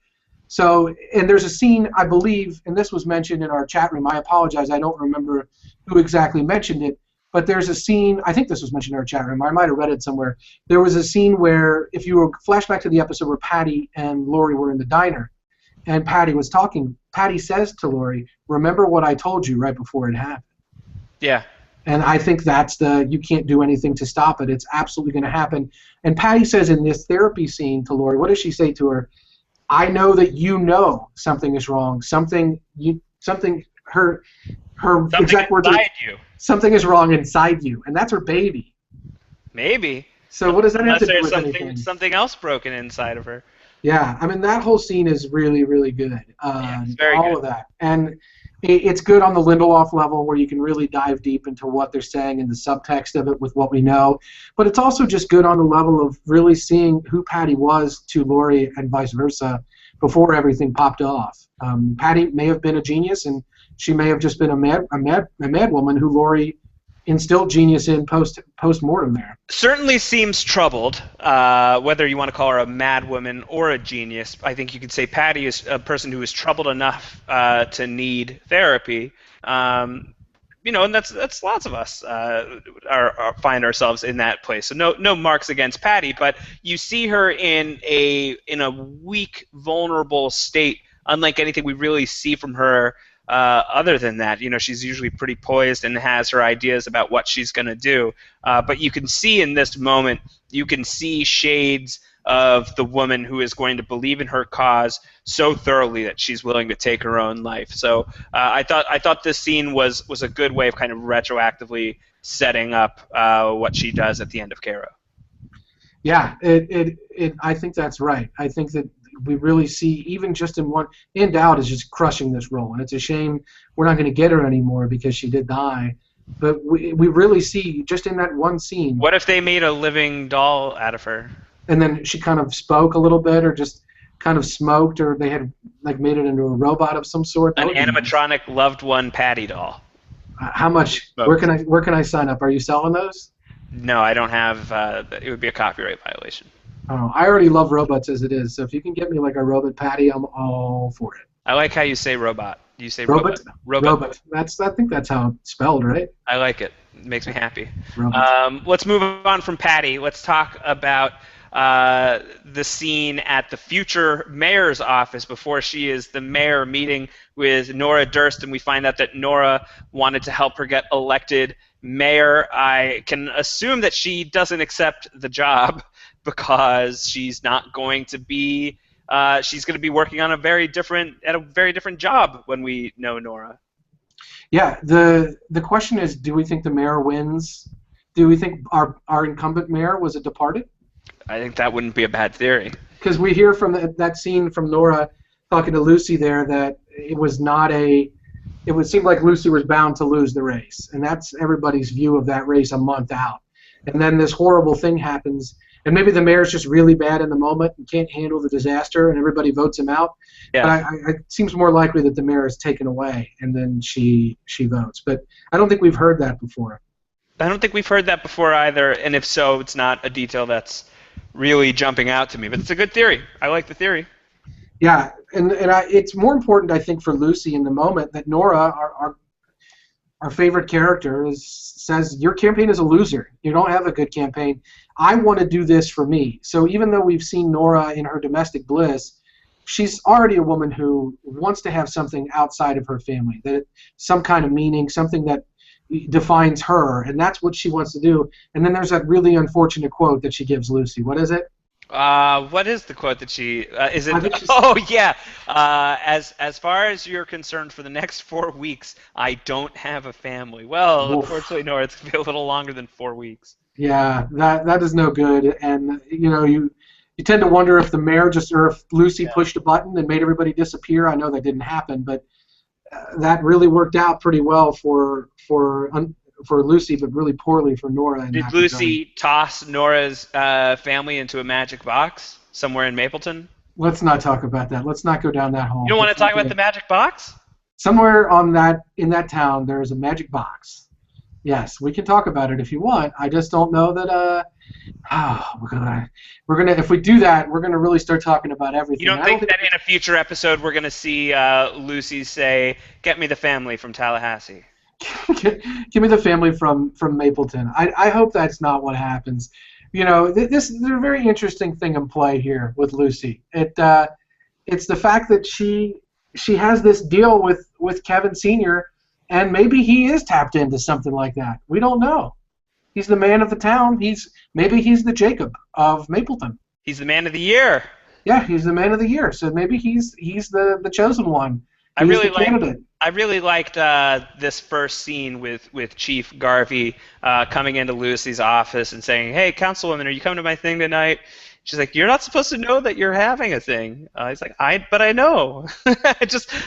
So, and there's a scene, I believe, and this was mentioned in our chat room. I apologize, I don't remember who exactly mentioned it, but there's a scene, I think this was mentioned in our chat room, I might have read it somewhere. There was a scene where, if you were flashback to the episode where Patty and Laurie were in the diner, and Patty was talking, Patty says to Laurie, remember what I told you right before it happened. Yeah. And I think that's you can't do anything to stop it. It's absolutely going to happen. And Patty says in this therapy scene to Laurie, what does she say to her? I know that you know something is wrong. Her exact words are, something is wrong inside you. And that's her baby. Maybe. So what does that have to do with anything? Something else broken inside of her. Yeah, I mean, that whole scene is really, really good. It's very all good. of that. And it's good on the Lindelof level where you can really dive deep into what they're saying and the subtext of it with what we know. But it's also just good on the level of really seeing who Patty was to Laurie and vice versa before everything popped off. Patty may have been a genius, and she may have just been a mad woman who Laurie instilled genius in post-mortem there. Certainly seems troubled, whether you want to call her a mad woman or a genius. I think you could say Patty is a person who is troubled enough to need therapy. And that's lots of us find ourselves in that place. So no marks against Patty, but you see her in a weak, vulnerable state, unlike anything we really see from her. Other than that, she's usually pretty poised and has her ideas about what she's going to do. But you can see in this moment, you can see shades of the woman who is going to believe in her cause so thoroughly that she's willing to take her own life. So I thought this scene was a good way of kind of retroactively setting up what she does at the end of Caro. Yeah, I think that's right. I think that we really see, even just in Dowd is just crushing this role, and it's a shame we're not going to get her anymore because she did die. But we really see just in that one scene. What if they made a living doll out of her? And then she kind of spoke a little bit, or just kind of smoked, or they had made it into a robot of some sort. An animatronic loved one Patty doll. How much? Smoked. Where can I sign up? Are you selling those? No, I don't have. It would be a copyright violation. Oh, I already love robots as it is, so if you can get me a robot Patty, I'm all for it. I like how you say robot. You say robot. Robot. I think that's how it's spelled, right? I like it. It makes me happy. Let's move on from Patty. Let's talk about the scene at the future mayor's office before she is the mayor meeting with Nora Durst, and we find out that Nora wanted to help her get elected mayor. I can assume that she doesn't accept the job because she's not going to be. She's going to be working on a very different job when we know Nora. Yeah. The question is, do we think the mayor wins? Do we think our incumbent mayor was a departed? I think that wouldn't be a bad theory. Because we hear from that scene from Nora talking to Lucy there that it was not a. It would seem like Lucy was bound to lose the race, and that's everybody's view of that race a month out. And then this horrible thing happens. And maybe the mayor's just really bad in the moment and can't handle the disaster, and everybody votes him out. Yeah. But it seems more likely that the mayor is taken away, and then she votes. But I don't think we've heard that before. I don't think we've heard that before either, and if so, it's not a detail that's really jumping out to me. But it's a good theory. I like the theory. Yeah, and it's more important, I think, for Lucy in the moment that Nora, our favorite character, says, your campaign is a loser. You don't have a good campaign. I want to do this for me. So even though we've seen Nora in her domestic bliss, she's already a woman who wants to have something outside of her family, that some kind of meaning, something that defines her, and that's what she wants to do. And then there's that really unfortunate quote that she gives Lucy. What is it? What is the quote that she is it? Oh yeah. As far as you're concerned, for the next 4 weeks, I don't have a family. Well, Oof. unfortunately, no. It's gonna be a little longer than 4 weeks. Yeah, that is no good. And you tend to wonder if the mayor or if Lucy pushed a button and made everybody disappear. I know that didn't happen, but that really worked out pretty well for Lucy, but really poorly for Nora. Did Lucy toss Nora's family into a magic box somewhere in Mapleton? Let's not talk about that. Let's not go down that hole. You don't want to talk about the magic box? Somewhere in that town, there is a magic box. Yes, we can talk about it if you want. I just don't know that. We're gonna if we do that, we're gonna really start talking about everything. You don't think that in a future episode we're gonna see Lucy say, "Get me the family from Tallahassee"? Give me the family from Mapleton. I hope that's not what happens. There's a very interesting thing in play here with Lucy. It's the fact that she has this deal with Kevin Sr., and maybe he is tapped into something like that. We don't know. He's the man of the town. Maybe he's the Jacob of Mapleton. He's the man of the year. Yeah, he's the man of the year. So maybe he's the chosen one. I really liked this first scene with Chief Garvey coming into Lucy's office and saying, "Hey, Councilwoman, are you coming to my thing tonight?" She's like, "You're not supposed to know that you're having a thing." He's like, "But I know."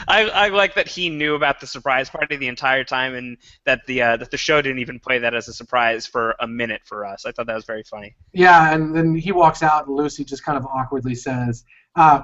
I like that he knew about the surprise party the entire time, and that the show didn't even play that as a surprise for a minute for us. I thought that was very funny. Yeah, and then he walks out, and Lucy just kind of awkwardly says,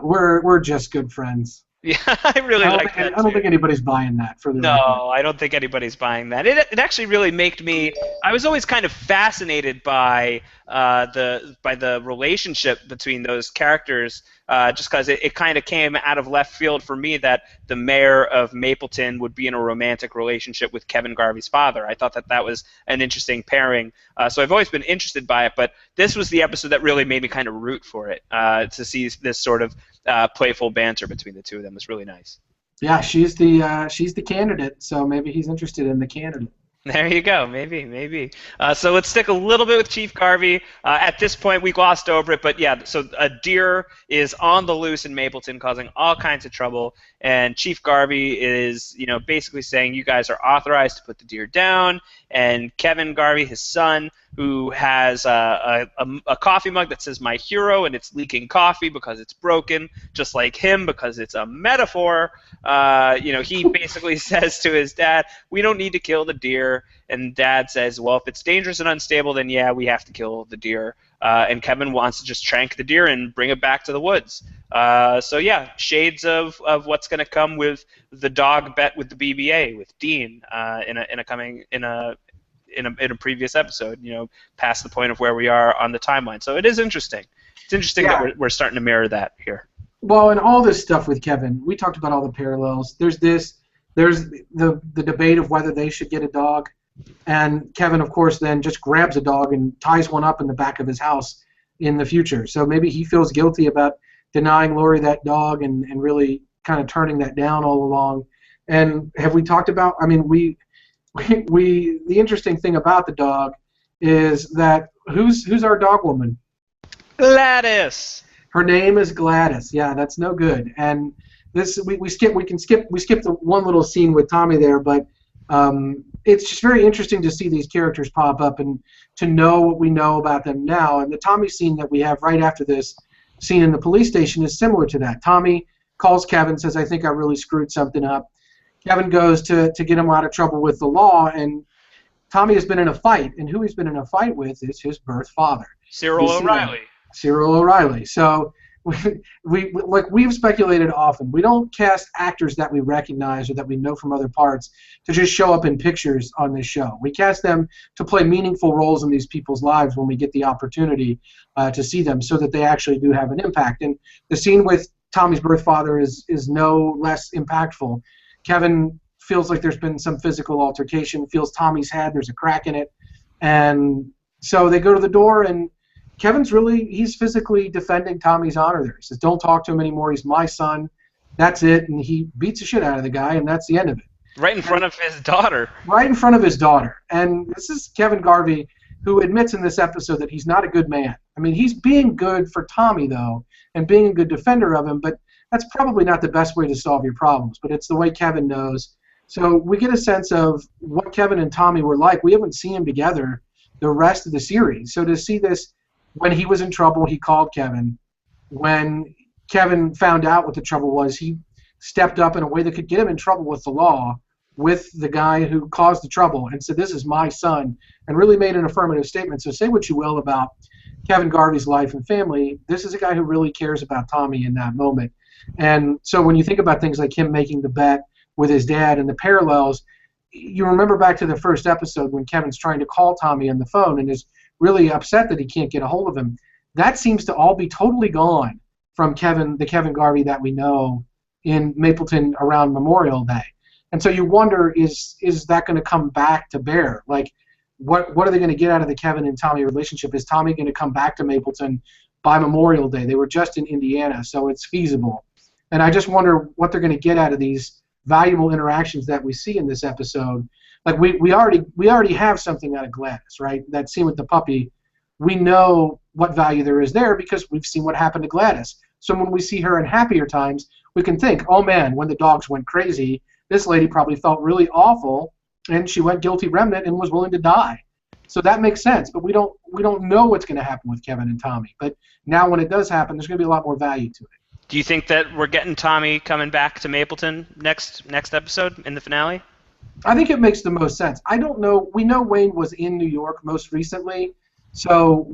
"We're just good friends." Yeah, I really like that. I don't think anybody's buying that for the record. No, I don't think anybody's buying that. It actually really made me. I was always kind of fascinated by the relationship between those characters, just because it kind of came out of left field for me that the mayor of Mapleton would be in a romantic relationship with Kevin Garvey's father. I thought that was an interesting pairing. So I've always been interested by it, but this was the episode that really made me kind of root for it, to see this sort of playful banter between the two of them. Was really nice. Yeah, she's the candidate, so maybe he's interested in the candidate. There you go. Maybe. So let's stick a little bit with Chief Garvey. At this point, we glossed over it, but yeah, so a deer is on the loose in Mapleton, causing all kinds of trouble, and Chief Garvey is, basically saying, you guys are authorized to put the deer down, and Kevin Garvey, his son, who has a coffee mug that says "My Hero" and it's leaking coffee because it's broken, just like him, because it's a metaphor. He basically says to his dad, "We don't need to kill the deer," and Dad says, "Well, if it's dangerous and unstable, then yeah, we have to kill the deer." And Kevin wants to just trank the deer and bring it back to the woods. So yeah, shades of what's going to come with the dog bet with the BBA with Dean in a previous episode, past the point of where we are on the timeline. So it is interesting. It's interesting that we're starting to mirror that here. Well, and all this stuff with Kevin, we talked about all the parallels. There's the debate of whether they should get a dog, and Kevin, of course, then just grabs a dog and ties one up in the back of his house in the future. So maybe he feels guilty about denying Lori that dog and really kind of turning that down all along. And have we talked about, the interesting thing about the dog is that who's our dog woman? Gladys. Her name is Gladys. Yeah, that's no good. And this we skip the one little scene with Tommy there, but it's just very interesting to see these characters pop up and to know what we know about them now. And the Tommy scene that we have right after this scene in the police station is similar to that. Tommy calls Kevin, says, "I think I really screwed something up." Kevin goes to get him out of trouble with the law, and Tommy has been in a fight, and who he's been in a fight with is his birth father, Cyril O'Reilly. Cyril O'Reilly. So we've speculated often. We don't cast actors that we recognize or that we know from other parts to just show up in pictures on this show. We cast them to play meaningful roles in these people's lives when we get the opportunity to see them, so that they actually do have an impact. And the scene with Tommy's birth father is no less impactful. Kevin feels like there's been some physical altercation, feels Tommy's head, there's a crack in it. And so they go to the door, and he's physically defending Tommy's honor there. He says, don't talk to him anymore, he's my son. That's it. And he beats the shit out of the guy, and that's the end of it. Right in front of his daughter. Right in front of his daughter. And this is Kevin Garvey, who admits in this episode that he's not a good man. I mean, he's being good for Tommy, though, and being a good defender of him, but that's probably not the best way to solve your problems. But it's the way Kevin knows. So we get a sense of what Kevin and Tommy were like. We haven't seen them together the rest of the series. So to see this, when he was in trouble, he called Kevin. When Kevin found out what the trouble was, he stepped up in a way that could get him in trouble with the law, with the guy who caused the trouble, and said, this is my son, and really made an affirmative statement. So say what you will about Kevin Garvey's life and family, this is a guy who really cares about Tommy in that moment. And so when you think about things like him making the bet with his dad and the parallels, you remember back to the first episode when Kevin's trying to call Tommy on the phone and is really upset that he can't get a hold of him. That seems to all be totally gone from the Kevin Garvey that we know in Mapleton around Memorial Day. And so you wonder, is that going to come back to bear? Like, what are they going to get out of the Kevin and Tommy relationship? Is Tommy going to come back to Mapleton by Memorial Day? They were just in Indiana, so it's feasible. And I just wonder what they're going to get out of these valuable interactions that we see in this episode. Like we already have something out of Gladys, right? That scene with the puppy. We know what value there is there because we've seen what happened to Gladys. So when we see her in happier times, we can think, oh man, when the dogs went crazy, this lady probably felt really awful, and she went guilty remnant and was willing to die. So that makes sense, but we don't know what's going to happen with Kevin and Tommy. But now when it does happen, there's going to be a lot more value to it. Do you think that we're getting Tommy coming back to Mapleton next episode in the finale? I think it makes the most sense. I don't know. We know Wayne was in New York most recently, so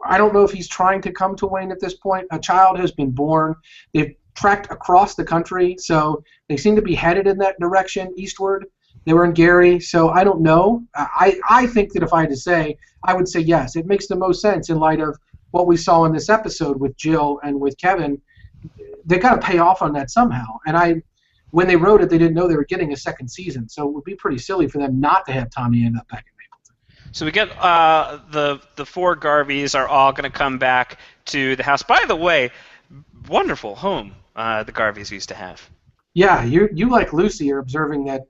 I don't know if he's trying to come to Wayne at this point. A child has been born. They've trekked across the country, so they seem to be headed in that direction, eastward. They were in Gary, so I don't know. I think that if I had to say, I would say yes. It makes the most sense in light of what we saw in this episode with Jill and with Kevin. They got to pay off on that somehow. And when they wrote it, they didn't know they were getting a second season, so it would be pretty silly for them not to have Tommy end up back in Mapleton. So we get the four Garveys are all going to come back to the house. By the way, wonderful home the Garveys used to have. Yeah, you like Lucy are observing that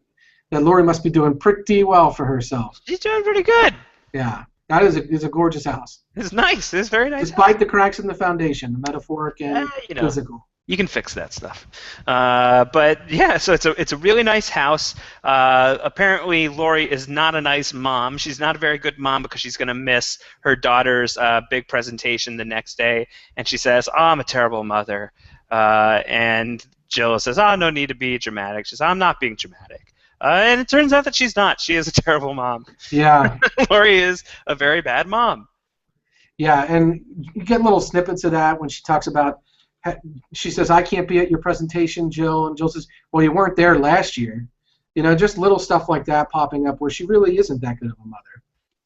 Lori must be doing pretty well for herself. She's doing pretty good. Yeah, that is a gorgeous house. It's nice. It's very nice. Despite the cracks in the foundation, the metaphoric and physical. You can fix that stuff. But yeah, so it's a really nice house. Apparently, Lori is not a nice mom. She's not a very good mom because she's going to miss her daughter's big presentation the next day. And she says, "Oh, I'm a terrible mother." And Jill says, "Oh, no need to be dramatic." She says, "I'm not being dramatic." And it turns out that she's not. She is a terrible mom. Yeah. Lori is a very bad mom. Yeah, and you get little snippets of that when she talks about. She says, "I can't be at your presentation, Jill," and Jill says, "Well, you weren't there last year." You know, just little stuff like that popping up where she really isn't that good of a mother.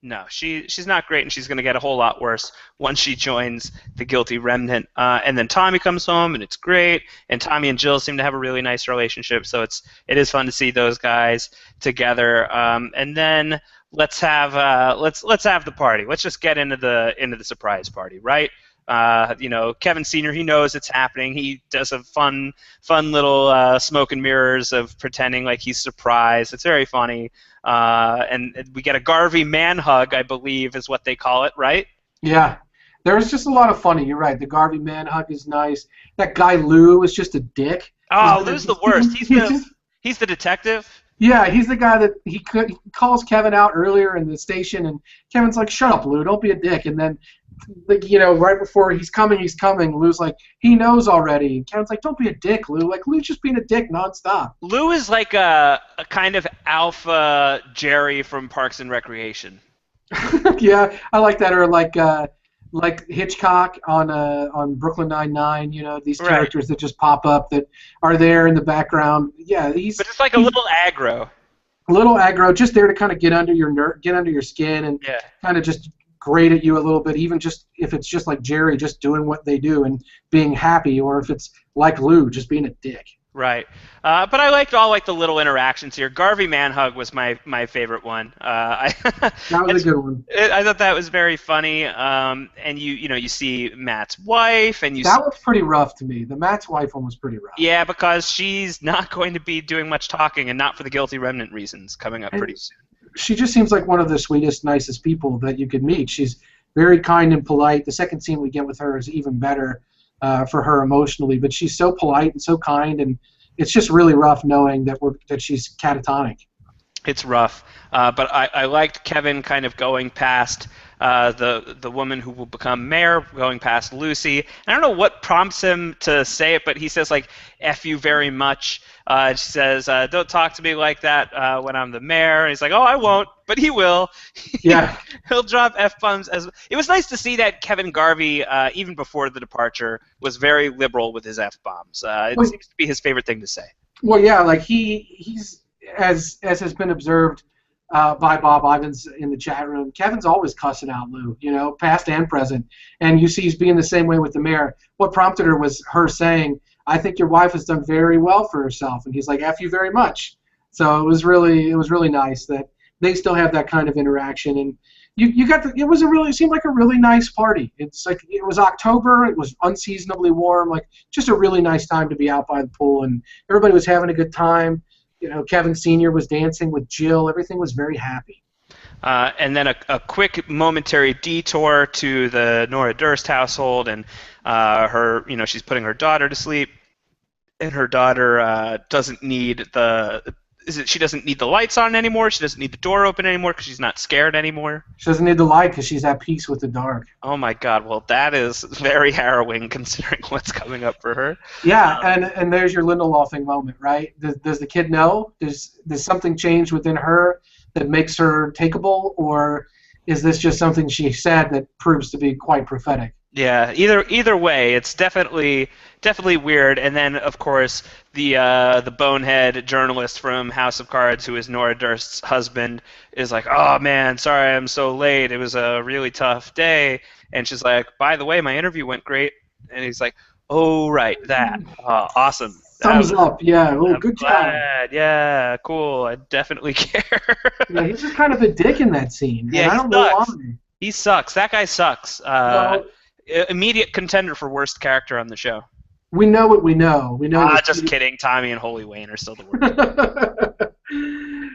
No, she's not great, and she's going to get a whole lot worse once she joins the Guilty Remnant. And then Tommy comes home, and it's great. And Tommy and Jill seem to have a really nice relationship, so it is fun to see those guys together. And then let's have the party. Let's just get into the surprise party, right? Kevin Sr., he knows it's happening. He does a fun little smoke and mirrors of pretending like he's surprised. It's very funny. And we get a Garvey man hug, I believe is what they call it, right? Yeah. There's just a lot of funny. You're right. The Garvey man hug is nice. That guy Lou is just a dick. Oh, Lou's the worst. He's the detective. Yeah, he's the guy that he calls Kevin out earlier in the station, and Kevin's like, "Shut up, Lou. Don't be a dick." And then, right before he's coming, Lou's like, "He knows already." And Kevin's like, "Don't be a dick, Lou." Like, Lou's just being a dick nonstop. Lou is like a kind of alpha Jerry from Parks and Recreation. Yeah, I like that. Or like Hitchcock on Brooklyn Nine-Nine, these characters that just pop up that are there in the background. Yeah, but it's like a little aggro. A little aggro, just there to kind of get under your skin and kind of just grate at you a little bit, even just if it's just like Jerry just doing what they do and being happy, or if it's like Lou just being a dick. Right. But I liked all like the little interactions here. Garvey Manhug was my favorite one. That was a it's good one. I thought that was very funny. And you see Matt's wife, and you That see, was pretty rough to me. The Matt's wife one was pretty rough. yeah, because she's not going to be doing much talking, and not for the guilty remnant reasons coming up And pretty soon. she just seems like one of the sweetest, nicest people that you could meet. She's very kind and polite. The second scene we get with her is even better for her emotionally, but she's so polite and so kind, and it's just really rough knowing that she's catatonic. It's rough, but I liked Kevin kind of going past the woman who will become mayor, going past Lucy. I don't know what prompts him to say it, but he says like "f you very much." She says, "Don't talk to me like that when I'm the mayor." And he's like, "Oh, I won't," but he will. Yeah. He'll drop f-bombs. As it was nice to see that Kevin Garvey, even before the departure, was very liberal with his f-bombs. It Well, seems to be his favorite thing to say. well, yeah, like he's as has been observed by Bob Ivins in the chat room. Kevin's always cussing out Lou, past and present, and you see he's being the same way with the mayor. What prompted her was her saying, "I think your wife has done very well for herself," and he's like, "F you very much." So it was really nice that they still have that kind of interaction, and you got it seemed like a really nice party. It's like it was October, it was unseasonably warm, like just a really nice time to be out by the pool, and everybody was having a good time. Kevin Sr. was dancing with Jill. Everything was very happy. And then a quick momentary detour to the Nora Durst household, and she's putting her daughter to sleep, and her daughter doesn't need she doesn't need the lights on anymore. She doesn't need the door open anymore because she's not scared anymore. She doesn't need the light because she's at peace with the dark. Oh my God! Well, that is very harrowing considering what's coming up for her. Yeah, and there's your Lindelofing moment, right? Does the kid know? Does something change within her that makes her takeable, or is this just something she said that proves to be quite prophetic? Yeah, either way, it's definitely weird. And then, of course, the bonehead journalist from House of Cards, who is Nora Durst's husband, is like, "Oh man, sorry I'm so late. It was a really tough day." And she's like, "By the way, my interview went great." And he's like, "Oh right, that. Awesome. Thumbs up, yeah. Oh, good job. Glad. Yeah, cool. I definitely care." Yeah, he's just kind of a dick in that scene. Yeah, and I he don't know sucks. why. He sucks. That guy sucks. Well, Immediate contender for worst character on the show. we know what we know. We know. Just kidding. Tommy and Holy Wayne are still the worst.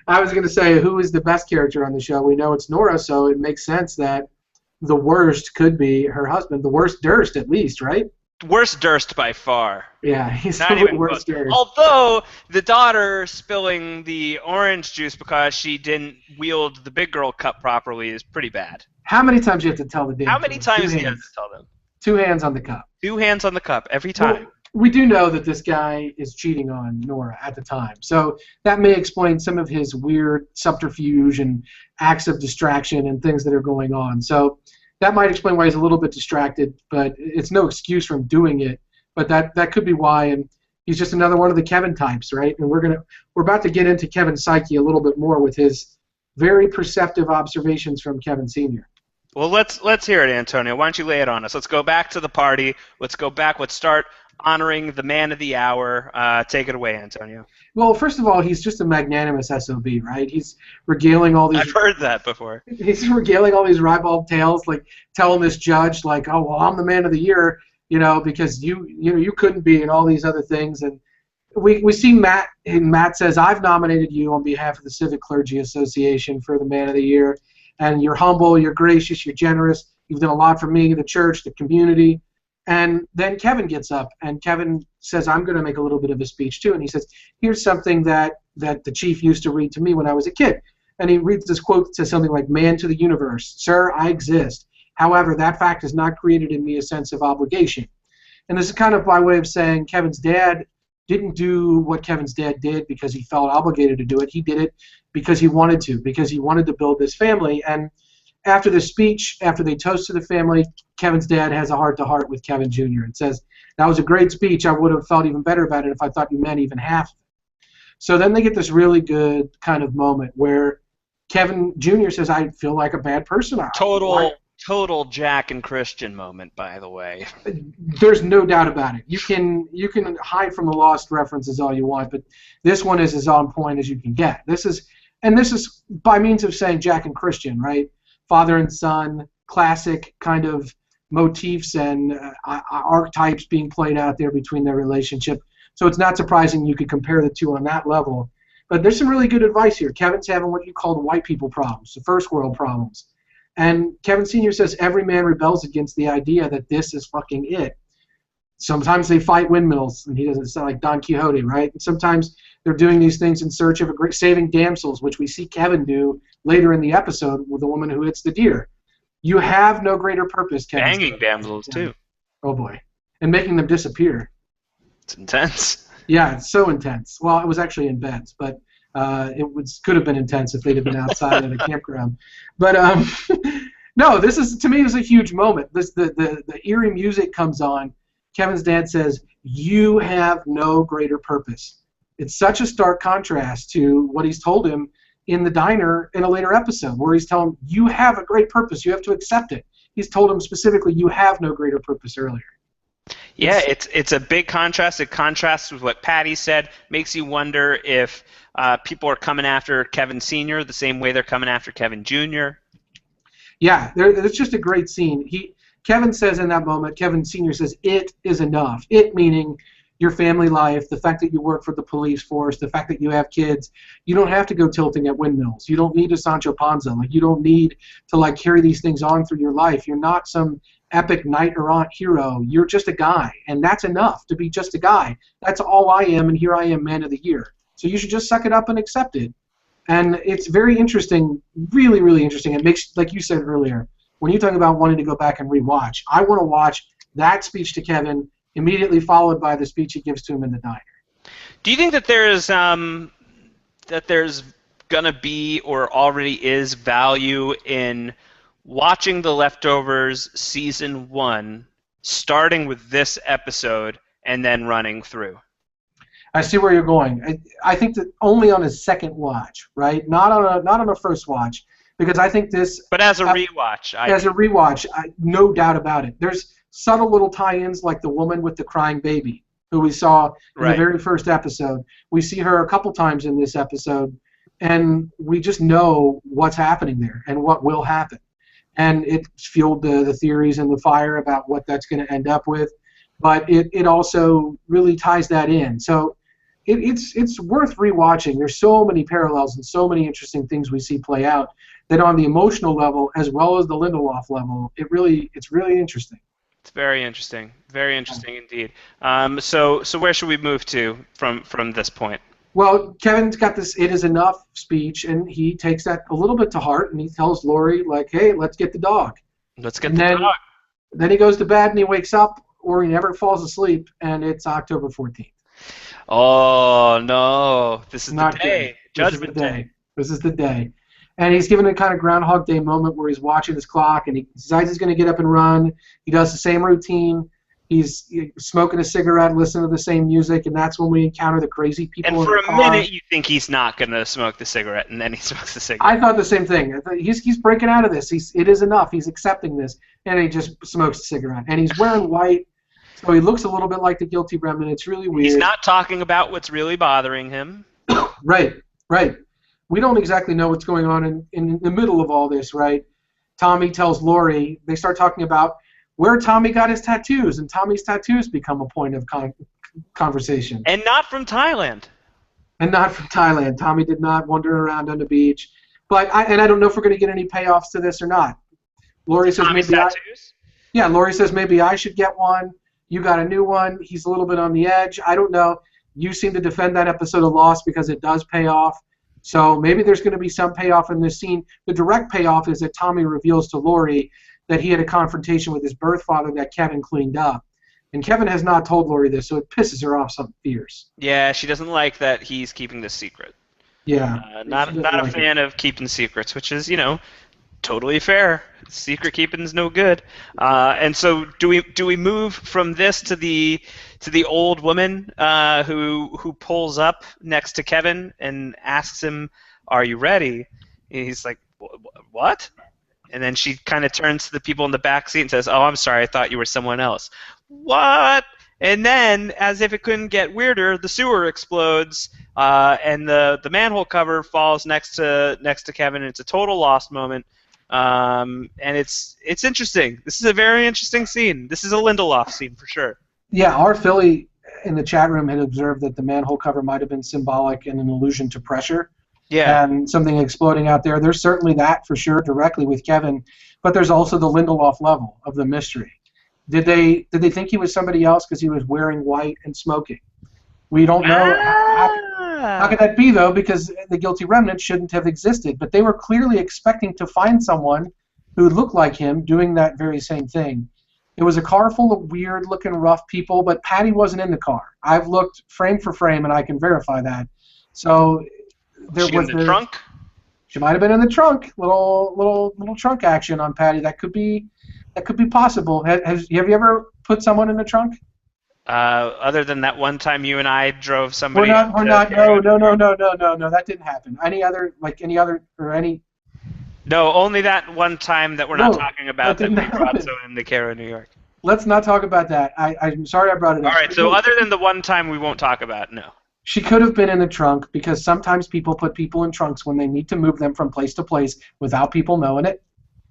I was going to say, who is the best character on the show? We know it's Nora, so it makes sense that the worst could be her husband. The worst Durst, at least, right? Worst Durst by far. Yeah, he's Not the even worst close. Durst. Although the daughter spilling the orange juice because she didn't wield the big girl cup properly is pretty bad. How many times do you have to tell the damn How many truth? times do you have to tell them? 2 hands on the cup. 2 hands on the cup every time. Well, we do know that this guy is cheating on Nora at the time, so that may explain some of his weird subterfuge and acts of distraction and things that are going on. So that might explain why he's a little bit distracted, but it's no excuse for him doing it. But that could be why, and he's just another one of the Kevin types, right? And we're about to get into Kevin's psyche a little bit more with his very perceptive observations from Kevin Sr. Well, let's hear it, Antonio. Why don't you lay it on us? Let's go back to the party. Let's go back. Let's start honoring the man of the hour. Take it away, Antonio. Well, first of all, he's just a magnanimous SOB, right? He's regaling all these. I've heard that before. He's regaling all these ribald tales, like telling this judge, like, "Oh, well, I'm the man of the year, because you couldn't be," and all these other things. And we see Matt, and Matt says, "I've nominated you on behalf of the Civic Clergy Association for the man of the year, and you're humble, you're gracious, you're generous. You've done a lot for me, the church, the community." And then Kevin gets up, and Kevin says, "I'm going to make a little bit of a speech too." And he says, "Here's something that the chief used to read to me when I was a kid." And he reads this quote that says something like, "Man to the universe, sir, I exist. However, that fact has not created in me a sense of obligation." And this is kind of by way of saying Kevin's dad didn't do what Kevin's dad did because he felt obligated to do it. He did it because he wanted to build this family. And after the speech, after they toast to the family, Kevin's dad has a heart-to-heart with Kevin Jr. and says, "That was a great speech. I would have felt even better about it if I thought you meant even half of it." So then they get this really good kind of moment where Kevin Jr. says, "I feel like a bad person." Total total Jack and Christian moment, by the way. There's no doubt about it. You can hide from the Lost references all you want, but this one is as on point as you can get. This is by means of saying Jack and Christian, right? Father and son, classic kind of motifs and archetypes being played out there between their relationship. So it's not surprising you could compare the two on that level. But there's some really good advice here. Kevin's having what you call the white people problems, the first world problems. And Kevin Sr. says every man rebels against the idea that this is fucking it. Sometimes they fight windmills, and he doesn't sound like Don Quixote, right? And sometimes they're doing these things in search of saving damsels, which we see Kevin do later in the episode with the woman who hits the deer. You have no greater purpose, Kevin. Banging damsels, too. Oh, boy. And making them disappear. It's intense. Yeah, it's so intense. Well, it was actually in beds, but could have been intense if they'd have been outside at a campground. But no, this is, to me, it was a huge moment. The eerie music comes on. Kevin's dad says, "You have no greater purpose." It's such a stark contrast to what he's told him in the diner in a later episode, where he's telling him, "You have a great purpose. You have to accept it." He's told him specifically, "You have no greater purpose" earlier. Yeah, it's a big contrast. It contrasts with what Patty said. Makes you wonder if people are coming after Kevin Sr. the same way they're coming after Kevin Jr. Yeah, it's just a great scene. Kevin says in that moment, Kevin Sr. says, "It is enough." It meaning your family life, the fact that you work for the police force, the fact that you have kids. You don't have to go tilting at windmills. You don't need a Sancho Panza. Like, you don't need to carry these things on through your life. You're not some epic knight-errant hero. You're just a guy, and that's enough to be just a guy. That's all I am, and here I am, man of the year. So you should just suck it up and accept it. And it's very interesting, really, really interesting. It makes, like you said earlier, when you talk about wanting to go back and rewatch, I want to watch that speech to Kevin immediately followed by the speech he gives to him in the diner. Do you think that there's gonna be or already is value in watching The Leftovers season 1, starting with this episode and then running through? I see where you're going. I think that only on a second watch, right? Not on a first watch, because I think this. But as a rewatch, no doubt about it. There's subtle little tie-ins, like the woman with the crying baby, who we saw in the very first episode. We see her a couple times in this episode, and we just know what's happening there and what will happen. And it fueled the theories and the fire about what that's going to end up with. But it also really ties that in. So it's worth rewatching. There's so many parallels and so many interesting things we see play out that on the emotional level as well as the Lindelof level, it's really interesting. It's very interesting indeed. So where should we move to from this point? Well, Kevin's got this "it is enough" speech, and he takes that a little bit to heart, and he tells Lori, like, "Hey, let's get the dog." Let's get the dog. Then he goes to bed, and he wakes up, or he never falls asleep, and it's October 14th. Oh, no. This is the day. Judgment Day. This is the day. And he's given a kind of Groundhog Day moment where he's watching his clock, and he decides he's going to get up and run. He does the same routine. He's smoking a cigarette, listening to the same music, and that's when we encounter the crazy people in the car. And for a minute, you think he's not going to smoke the cigarette, and then he smokes the cigarette. I thought the same thing. He's breaking out of this. It is enough. He's accepting this, and he just smokes a cigarette. And he's wearing white, so he looks a little bit like the guilty remnant. It's really weird. He's not talking about what's really bothering him. Right. We don't exactly know what's going on in the middle of all this, right? Tommy tells Lori, they start talking about where Tommy got his tattoos, and Tommy's tattoos become a point of conversation. And not from Thailand. Tommy did not wander around on the beach. But I don't know if we're going to get any payoffs to this or not. Lori says Tommy's maybe tattoos? Lori says maybe I should get one. You got a new one. He's a little bit on the edge. I don't know. You seem to defend that episode of Lost because it does pay off. So maybe there's going to be some payoff in this scene. The direct payoff is that Tommy reveals to Lori that he had a confrontation with his birth father that Kevin cleaned up. And Kevin has not told Lori this, so it pisses her off something fierce. Yeah, she doesn't like that he's keeping this secret. Yeah. Not a fan of keeping secrets, which is, totally fair. Secret keeping is no good. And so do we move from this to the old woman who pulls up next to Kevin and asks him, "Are you ready?" And he's like, "What?" And then she kind of turns to the people in the back seat and says, "Oh, I'm sorry, I thought you were someone else." What? And then, as if it couldn't get weirder, the sewer explodes, and the manhole cover falls next to Kevin. And it's a total lost moment, and it's interesting. This is a very interesting scene. This is a Lindelof scene for sure. Yeah, our Philly in the chat room had observed that the manhole cover might have been symbolic and an allusion to pressure. Yeah. And something exploding out there. There's certainly that for sure directly with Kevin, but there's also the Lindelof level of the mystery. Did they think he was somebody else because he was wearing white and smoking? We don't know. How could that be, though? Because the guilty remnant shouldn't have existed. But they were clearly expecting to find someone who looked like him doing that very same thing. It was a car full of weird-looking, rough people, but Patty wasn't in the car. I've looked frame for frame, and I can verify that. So there was in the trunk? She might have been in the trunk. Little trunk action on Patty. That could be possible. Have you ever put someone in the trunk? Other than that one time you and I drove somebody. We're not. No. That didn't happen. Any other? No, only that one time that we're not talking about that we brought someone in the Cairo, New York. Let's not talk about that. I'm sorry I brought it up. All right. So other than the one time we won't talk about, no. She could have been in the trunk because sometimes people put people in trunks when they need to move them from place to place without people knowing it.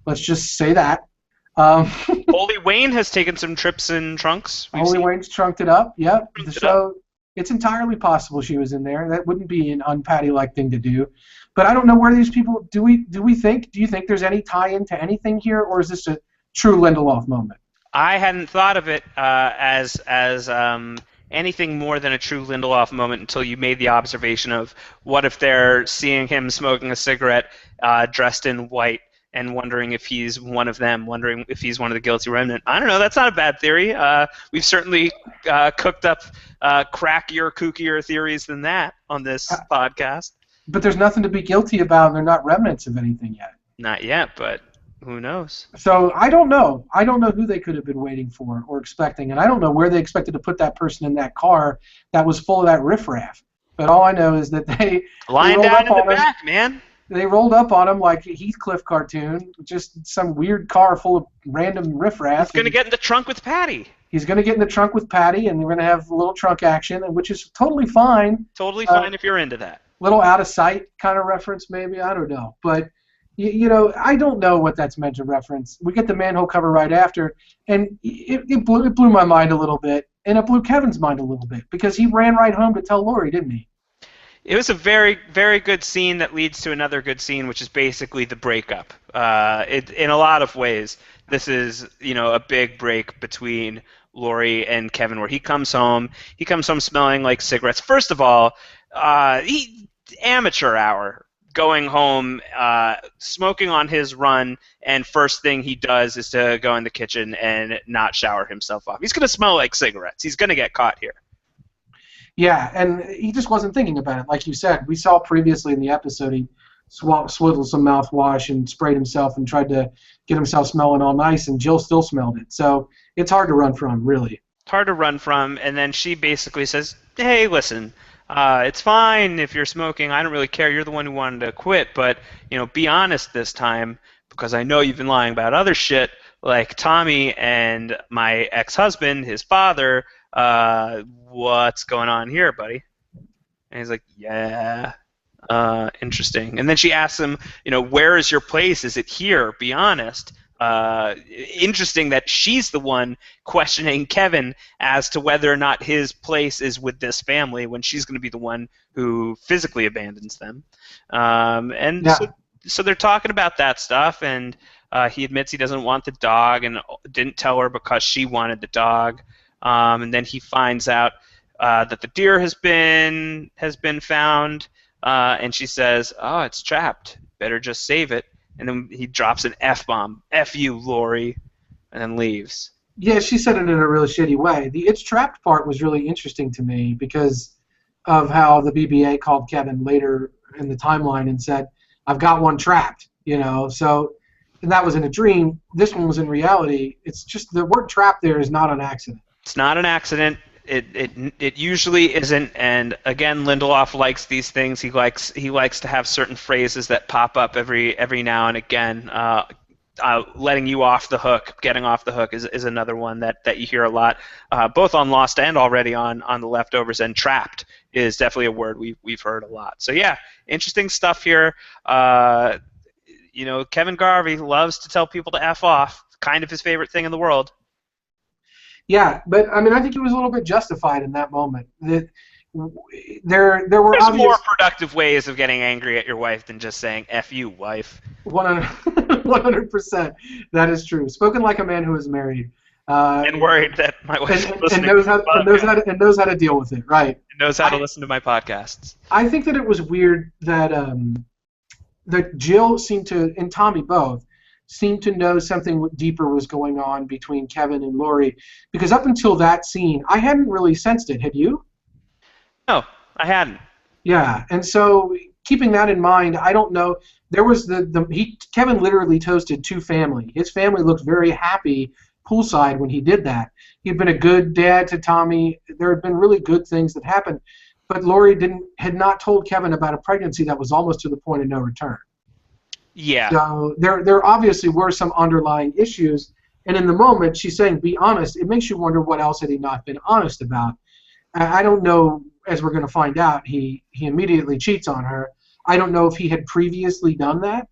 Let's just say that. Holy Wayne has taken some trips in trunks. Holy Wayne's trunked it up. Yep. It's entirely possible she was in there. That wouldn't be an un-Patty-like thing to do. But I don't know where these people. Do you think there's any tie-in to anything here, or is this a true Lindelof moment? I hadn't thought of it as anything more than a true Lindelof moment until you made the observation of what if they're seeing him smoking a cigarette dressed in white and wondering if he's one of them, wondering if he's one of the guilty remnant. I don't know. That's not a bad theory. We've certainly cooked up crackier, kookier theories than that on this podcast. But there's nothing to be guilty about, and they're not remnants of anything yet. Not yet, but who knows? So I don't know. I don't know who they could have been waiting for or expecting, and I don't know where they expected to put that person in that car that was full of that riffraff. But all I know is that they lying down in the back, man. They rolled up on him like a Heathcliff cartoon, just some weird car full of random riffraff. He's going to get in the trunk with Patty. He's going to get in the trunk with Patty, and we're going to have a little trunk action, which is totally fine. Totally fine if you're into that. Little out of sight kind of reference, maybe. I don't know. But, I don't know what that's meant to reference. We get the manhole cover right after, and it blew my mind a little bit, and it blew Kevin's mind a little bit, because he ran right home to tell Lori, didn't he? It was a very, very good scene that leads to another good scene, which is basically the breakup. In a lot of ways, this is a big break between Lori and Kevin, where he comes home smelling like cigarettes. First of all, amateur hour, going home, smoking on his run, and first thing he does is to go in the kitchen and not shower himself off. He's going to smell like cigarettes. He's going to get caught here. Yeah, and he just wasn't thinking about it. Like you said, we saw previously in the episode he swizzled some mouthwash and sprayed himself and tried to get himself smelling all nice, and Jill still smelled it. So it's hard to run from, really. It's hard to run from, and then she basically says, hey, listen, it's fine if you're smoking. I don't really care. You're the one who wanted to quit, but be honest this time, because I know you've been lying about other shit, like Tommy and my ex-husband, his father. What's going on here, buddy? And he's like, yeah, interesting. And then she asks him, where is your place? Is it here? Be honest. Interesting that she's the one questioning Kevin as to whether or not his place is with this family when she's going to be the one who physically abandons them. So they're talking about that stuff, and he admits he doesn't want the dog and didn't tell her because she wanted the dog. And then he finds out that the deer has been found, and she says, "Oh, it's trapped. Better just save it." And then he drops an F-bomb. F you, Lori, and then leaves. Yeah, she said it in a really shitty way. The "it's trapped" part was really interesting to me because of how the BBA called Kevin later in the timeline and said, "I've got one trapped." So. And that was in a dream. This one was in reality. It's just the word "trap" there is not an accident. It's not an accident. It usually isn't. And again, Lindelof likes these things. He likes to have certain phrases that pop up every now and again. letting you off the hook, getting off the hook is another one that you hear a lot, both on Lost and already on The Leftovers, and trapped is definitely a word we've heard a lot. So yeah, interesting stuff here. Kevin Garvey loves to tell people to F off, kind of his favorite thing in the world. Yeah, but I mean, I think it was a little bit justified in that moment. That there were There's obvious more productive ways of getting angry at your wife than just saying "F you, wife." 100%. That is true. Spoken like a man who is married. And worried that my wife and knows how to deal with it, right? And knows how to listen to my podcasts. I think that it was weird that that Jill seemed to, and Tommy both, seemed to know something deeper was going on between Kevin and Lori, because up until that scene, I hadn't really sensed it. Had you? No, I hadn't. Yeah, and so keeping that in mind, I don't know. There was Kevin literally toasted two family. His family looked very happy poolside when he did that. He'd been a good dad to Tommy. There had been really good things that happened, but Lori had not told Kevin about a pregnancy that was almost to the point of no return. Yeah. So there obviously were some underlying issues, and in the moment she's saying, "Be honest." It makes you wonder what else had he not been honest about. I don't know. As we're going to find out, he immediately cheats on her. I don't know if he had previously done that.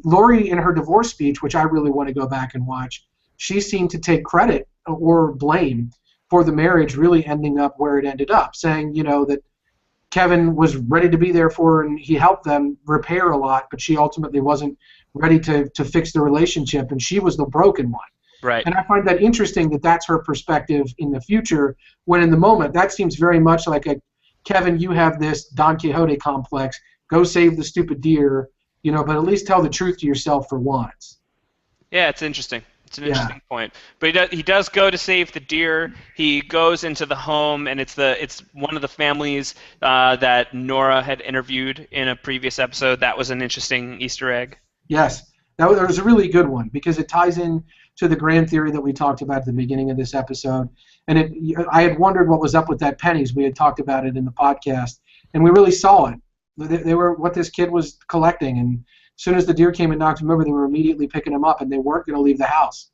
Lori, in her divorce speech, which I really want to go back and watch, she seemed to take credit or blame for the marriage really ending up where it ended up, saying, that Kevin was ready to be there for her and he helped them repair a lot, but she ultimately wasn't ready to fix the relationship, and she was the broken one. Right. And I find that interesting that that's her perspective in the future, when in the moment that seems very much like Kevin, you have this Don Quixote complex, go save the stupid deer, but at least tell the truth to yourself for once. Yeah, it's interesting. It's an interesting point. But he does go to save the deer. He goes into the home, and it's one of the families that Nora had interviewed in a previous episode. That was an interesting Easter egg. Yes, that was a really good one because it ties in to the grand theory that we talked about at the beginning of this episode. And I had wondered what was up with that pennies. We had talked about it in the podcast, and we really saw it. They were what this kid was collecting, and as soon as the deer came and knocked him over, they were immediately picking him up, and they weren't going to leave the house.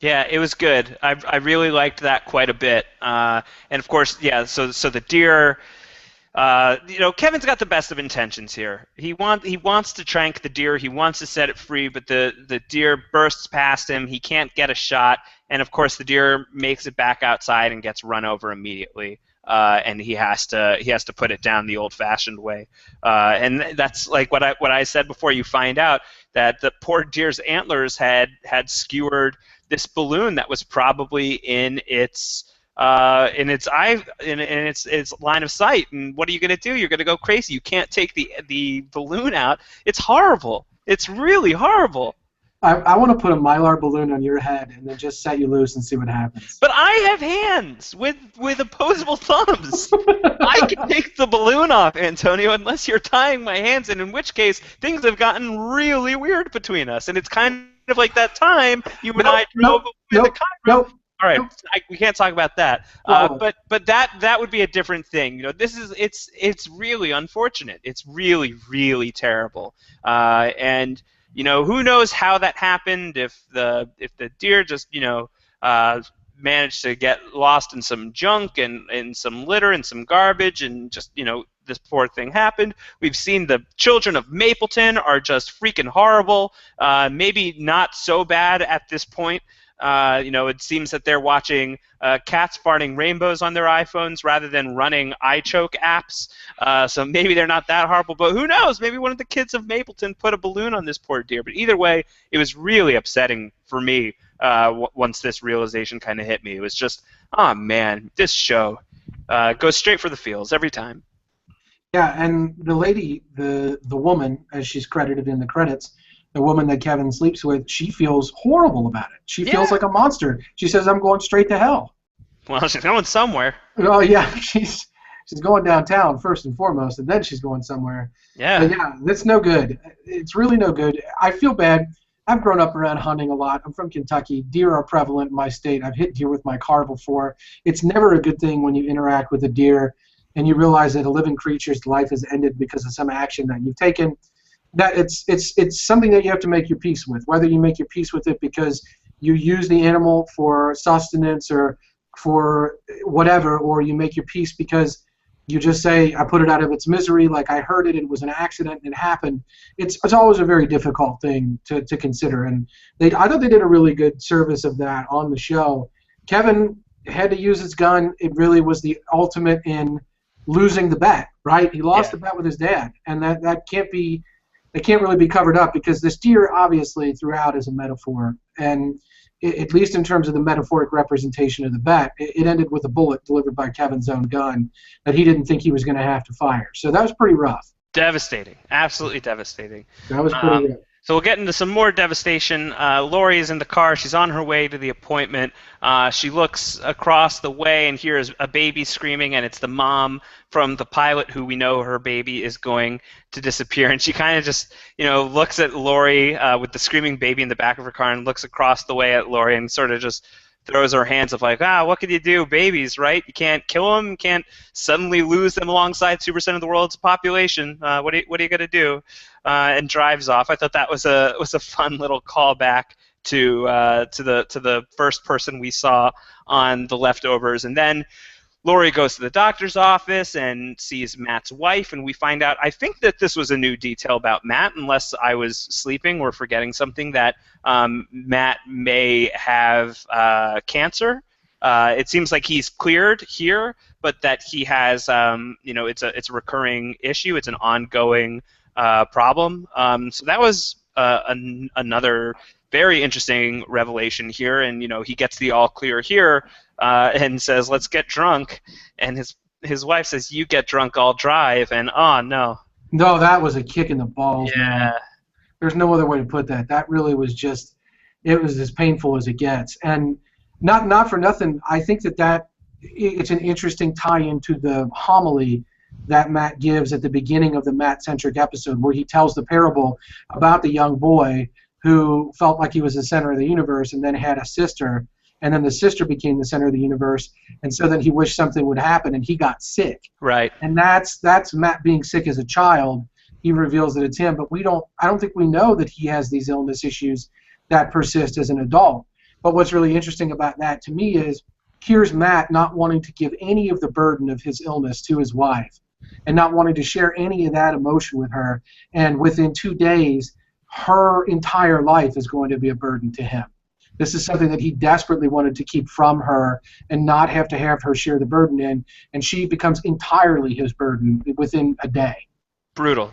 Yeah, it was good. I really liked that quite a bit. And of course, yeah. So the deer. Kevin's got the best of intentions here. He wants to trank the deer. He wants to set it free, but the deer bursts past him. He can't get a shot, and of course the deer makes it back outside and gets run over immediately. And he has to put it down the old-fashioned way. And that's like what I said before. You find out that the poor deer's antlers had skewered this balloon that was probably in its line of sight. And what are you going to do? You're going to go crazy. You can't take the balloon out. It's horrible. It's really horrible. I want to put a Mylar balloon on your head and then just set you loose and see what happens. But I have hands with opposable thumbs. I can take the balloon off, Antonio, unless you're tying my hands, and in which case things have gotten really weird between us. And it's kind of like that time you and I drove with the chiropractor. All right, we can't talk about that. But that would be a different thing. It's really unfortunate. It's really, really terrible. And who knows how that happened? If the deer just managed to get lost in some junk and some litter and some garbage, and just this poor thing happened. We've seen the children of Mapleton are just freaking horrible. Maybe not so bad at this point. It seems that they're watching cats farting rainbows on their iPhones rather than running eye choke apps. So maybe they're not that horrible, but who knows? Maybe one of the kids of Mapleton put a balloon on this poor deer. But either way, it was really upsetting for me once this realization kind of hit me. It was just, oh man, this show goes straight for the feels every time. Yeah, and the lady, the woman, as she's credited in the credits, the woman that Kevin sleeps with, she feels horrible about it. She feels like a monster. She says, "I'm going straight to hell." Well, she's going somewhere. Oh yeah, she's going downtown first and foremost, and then she's going somewhere. Yeah. But yeah, that's no good. It's really no good. I feel bad. I've grown up around hunting a lot. I'm from Kentucky. Deer are prevalent in my state. I've hit deer with my car before. It's never a good thing when you interact with a deer and you realize that a living creature's life has ended because of some action that you've taken. that it's something that you have to make your peace with. Whether you make your peace with it because you use the animal for sustenance or for whatever, or you make your peace because you just say, I put it out of its misery, like I heard it, it was an accident, it happened. It's always a very difficult thing to consider. And I thought they did a really good service of that on the show. Kevin had to use his gun. It really was the ultimate in losing the bet, right? He lost the bet with his dad, and that can't really be covered up because this deer obviously throughout is a metaphor, and at least in terms of the metaphoric representation of the bet, it ended with a bullet delivered by Kevin's own gun that he didn't think he was going to have to fire. So that was pretty rough. Devastating. Absolutely devastating. That was pretty rough. So we'll get into some more devastation. Lori is in the car. She's on her way to the appointment. She looks across the way and hears a baby screaming, and it's the mom from the pilot who we know her baby is going to disappear. And she kind of just, looks at Lori with the screaming baby in the back of her car and looks across the way at Lori and sort of just throws her hands up like, what could you do? Babies, right? You can't kill them. You can't suddenly lose them alongside 2% of the world's population. What are you going to do? And drives off. I thought that was a fun little callback to the first person we saw on The Leftovers. And then Lori goes to the doctor's office and sees Matt's wife, and we find out, I think that this was a new detail about Matt, unless I was sleeping or forgetting something, that Matt may have cancer. It seems like he's cleared here, but that he has, it's a recurring issue. It's an ongoing problem. So that was another very interesting revelation here, and he gets the all clear here and says, "Let's get drunk," and his wife says, "You get drunk, I'll drive," and oh no. No, that was a kick in the balls. Yeah. Man. There's no other way to put that. That really was just, it was as painful as it gets, and not for nothing. I think that it's an interesting tie-in to the homily that Matt gives at the beginning of the Matt-centric episode, where he tells the parable about the young boy who felt like he was the center of the universe and then had a sister, and then the sister became the center of the universe, and so then he wished something would happen, and he got sick. Right. And that's Matt being sick as a child. He reveals that it's him, but I don't think we know that he has these illness issues that persist as an adult. But what's really interesting about that to me is here's Matt not wanting to give any of the burden of his illness to his wife and not wanting to share any of that emotion with her, and within 2 days her entire life is going to be a burden to him. This is something that he desperately wanted to keep from her and not have to have her share the burden in, and she becomes entirely his burden within a day. Brutal.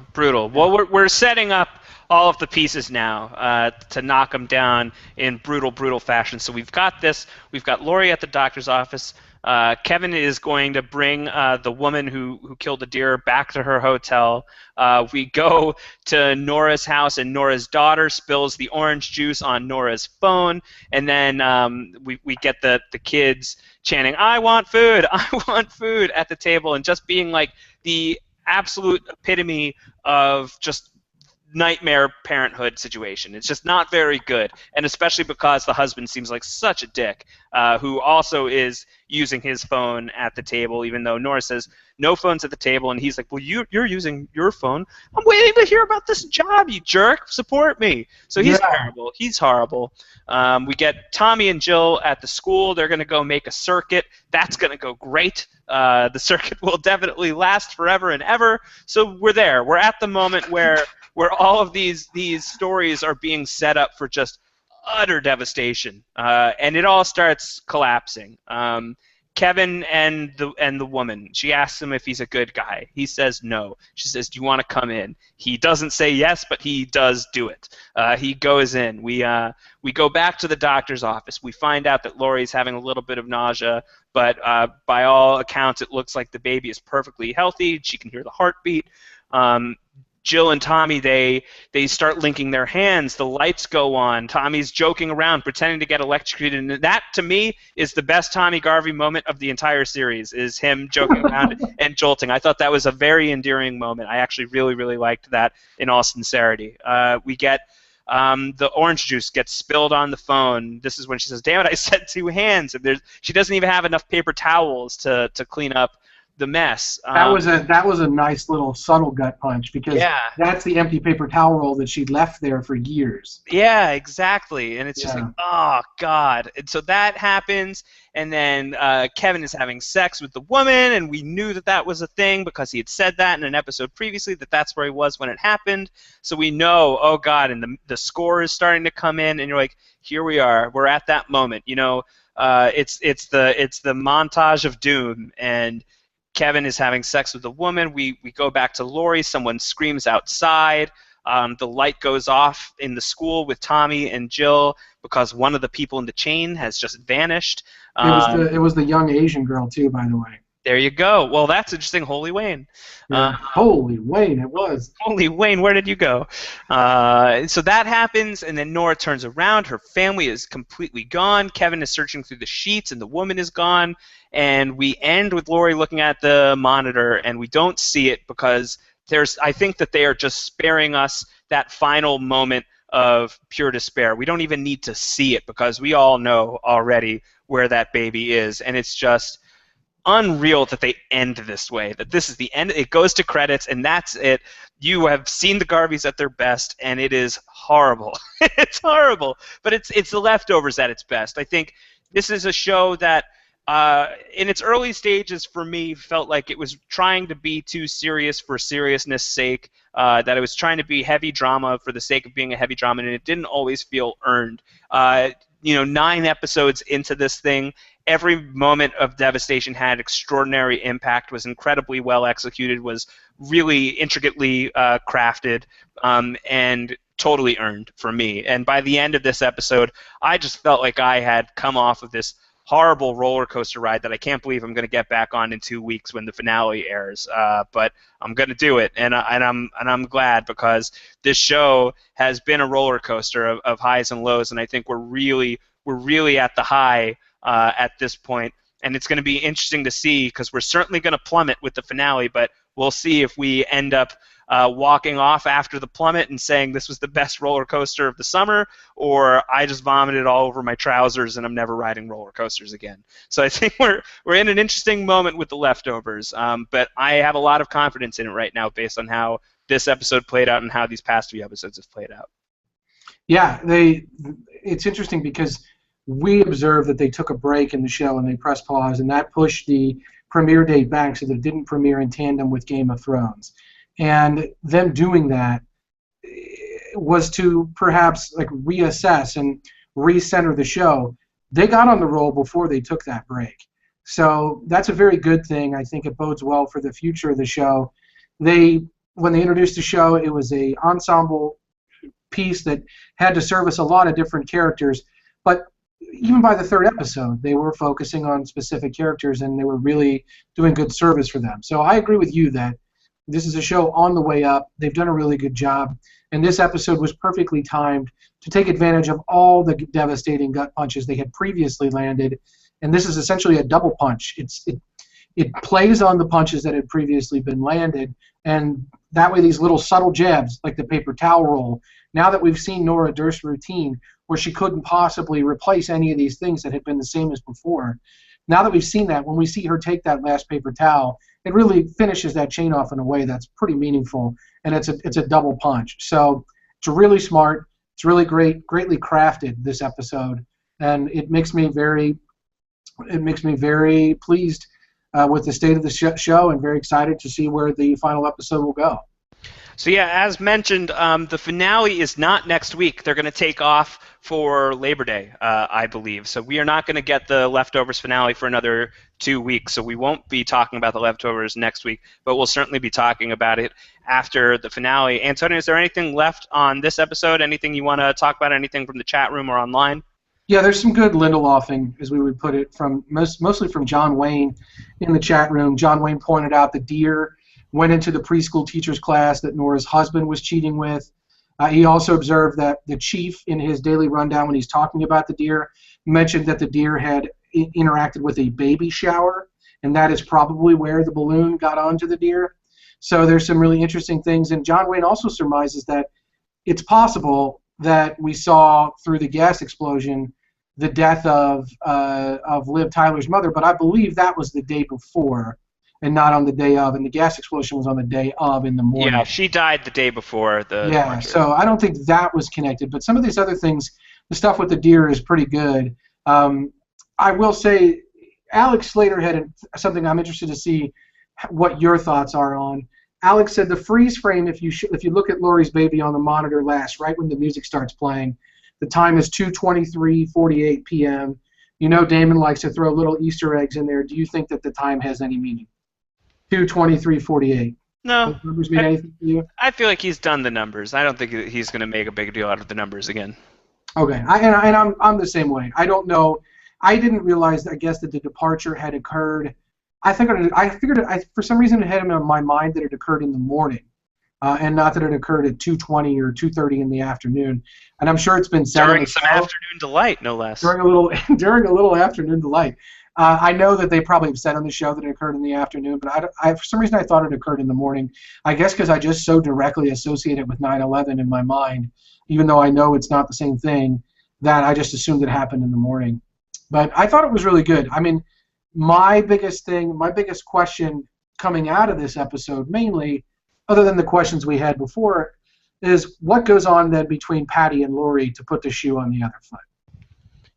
Well, we're setting up all of the pieces now to knock them down in brutal fashion. So we've got this. We've got Lori at the doctor's office. Kevin is going to bring the woman who killed the deer back to her hotel. We go to Nora's house, and Nora's daughter spills the orange juice on Nora's phone. And then we get the kids chanting, "I want food, I want food," at the table, and just being like the absolute epitome of just nightmare parenthood situation. It's just not very good, and especially because the husband seems like such a dick, who also is using his phone at the table, even though Nora says no phones at the table, and he's like, "Well, you're using your phone. I'm waiting to hear about this job, you jerk. Support me." So he's terrible. He's horrible. We get Tommy and Jill at the school. They're going to go make a circuit. That's going to go great. The circuit will definitely last forever and ever. So we're there. We're at the moment where all of these stories are being set up for just utter devastation, and it all starts collapsing. Kevin and the woman, she asks him if he's a good guy. He says no. She says, "Do you want to come in?" He doesn't say yes, but he does do it. He goes in. We go back to the doctor's office. We find out that Lori's having a little bit of nausea, but by all accounts, it looks like the baby is perfectly healthy. She can hear the heartbeat. Jill and Tommy, they start linking their hands. The lights go on. Tommy's joking around, pretending to get electrocuted. And that, to me, is the best Tommy Garvey moment of the entire series, is him joking around and jolting. I thought that was a very endearing moment. I actually really liked that, in all sincerity. We get the orange juice gets spilled on the phone. This is when she says, "Damn it, I said 2 hands." And she doesn't even have enough paper towels to clean up the mess. That was a nice little subtle gut punch, because Yeah. that's the empty paper towel roll that she'd left there for years. Yeah, exactly. And it's just like, Yeah. oh God. And so that happens, and then Kevin is having sex with the woman, and we knew that that was a thing because he had said that in an episode previously, that that's where he was when it happened. So we know, oh God, and the score is starting to come in, and you're like, here we are. We're at that moment. It's the montage of doom, and Kevin is having sex with a woman. We go back to Lori. Someone screams outside. The light goes off in the school with Tommy and Jill because one of the people in the chain has just vanished. It was the young Asian girl too, by the way. There you go. Well, that's interesting. Holy Wayne. Yeah. Holy Wayne, it was. Holy Wayne, where did you go? So that happens, and then Nora turns around. Her family is completely gone. Kevin is searching through the sheets, and the woman is gone. And we end with Lori looking at the monitor, and we don't see it because I think that they are just sparing us that final moment of pure despair. We don't even need to see it because we all know already where that baby is, and it's just unreal that they end this way, that this is the end. It goes to credits, and that's it. You have seen the Garveys at their best, and it is horrible. It's horrible, but it's the Leftovers at its best. I think this is a show that in its early stages, for me, felt like it was trying to be too serious for seriousness' sake, that it was trying to be heavy drama for the sake of being a heavy drama, and it didn't always feel earned. 9 episodes into this thing, every moment of devastation had extraordinary impact, was incredibly well executed, was really intricately crafted, and totally earned for me. And by the end of this episode, I just felt like I had come off of this horrible roller coaster ride that I can't believe I'm going to get back on in 2 weeks when the finale airs. But I'm going to do it, and I'm glad, because this show has been a roller coaster of highs and lows, and I think we're really at the high at this point, and it's going to be interesting to see, because we're certainly going to plummet with the finale, but we'll see if we end up walking off after the plummet and saying this was the best roller coaster of the summer, or I just vomited all over my trousers and I'm never riding roller coasters again. So I think we're in an interesting moment with the Leftovers, but I have a lot of confidence in it right now based on how this episode played out and how these past few episodes have played out. Yeah, it's interesting because we observed that they took a break in the show and they pressed pause, and that pushed the premiere date back so that it didn't premiere in tandem with Game of Thrones. And them doing that was to perhaps like reassess and recenter the show. They got on the roll before they took that break. So that's a very good thing. I think it bodes well for the future of the show. When they introduced the show, it was an ensemble piece that had to service a lot of different characters, but even by the third episode, they were focusing on specific characters, and they were really doing good service for them. So I agree with you that this is a show on the way up. They've done a really good job, and this episode was perfectly timed to take advantage of all the devastating gut punches they had previously landed, and this is essentially a double punch. It plays on the punches that had previously been landed, and that way these little subtle jabs, like the paper towel roll, now that we've seen Nora Durst's routine, where she couldn't possibly replace any of these things that had been the same as before, now that we've seen that, when we see her take that last paper towel, it really finishes that chain off in a way that's pretty meaningful, and it's a double punch. So it's really smart. It's really greatly crafted, this episode, and it makes me very pleased with the state of the show, and very excited to see where the final episode will go. So yeah, as mentioned, the finale is not next week. They're going to take off for Labor Day, I believe. So we are not going to get the Leftovers finale for another 2 weeks. So we won't be talking about the Leftovers next week, but we'll certainly be talking about it after the finale. Antonio, is there anything left on this episode? Anything you want to talk about? Anything from the chat room or online? Yeah, there's some good Lindelofing, as we would put it, from mostly from John Wayne in the chat room. John Wayne pointed out the deer went into the preschool teacher's class that Nora's husband was cheating with. He also observed that the chief, in his daily rundown when he's talking about the deer, mentioned that the deer had interacted with a baby shower, and that is probably where the balloon got onto the deer. So there's some really interesting things. And John Wayne also surmises that it's possible that we saw through the gas explosion the death of Liv Tyler's mother, but I believe that was the day before. and not on the day of, and the gas explosion was on the day of in the morning. Yeah, she died the day before the departure. So I don't think that was connected. But some of these other things, the stuff with the deer is pretty good. I will say, Alex Slater had something I'm interested to see what your thoughts are on. Alex said the freeze frame, if you look at Lori's baby on the monitor last, right when the music starts playing, the time is 2:23:48 p.m. You know Damon likes to throw little Easter eggs in there. Do you think that the time has any meaning? 2:23:48. No. Those numbers mean anything to you? I feel like he's done the numbers. I don't think he's going to make a big deal out of the numbers again. Okay, I'm the same way. I don't know. I didn't realize, I guess, that the departure had occurred. I figured for some reason it had in my mind that it occurred in the morning, and not that it occurred at 2:20 or 2:30 in the afternoon. And I'm sure it's been said during some afternoon delight, no less. During a little afternoon delight. I know that they probably have said on the show that it occurred in the afternoon, but for some reason I thought it occurred in the morning. I guess because I just so directly associate it with 9/11 in my mind, even though I know it's not the same thing, that I just assumed it happened in the morning. But I thought it was really good. I mean, my biggest question coming out of this episode, mainly, other than the questions we had before, is what goes on then between Patty and Lori to put the shoe on the other foot?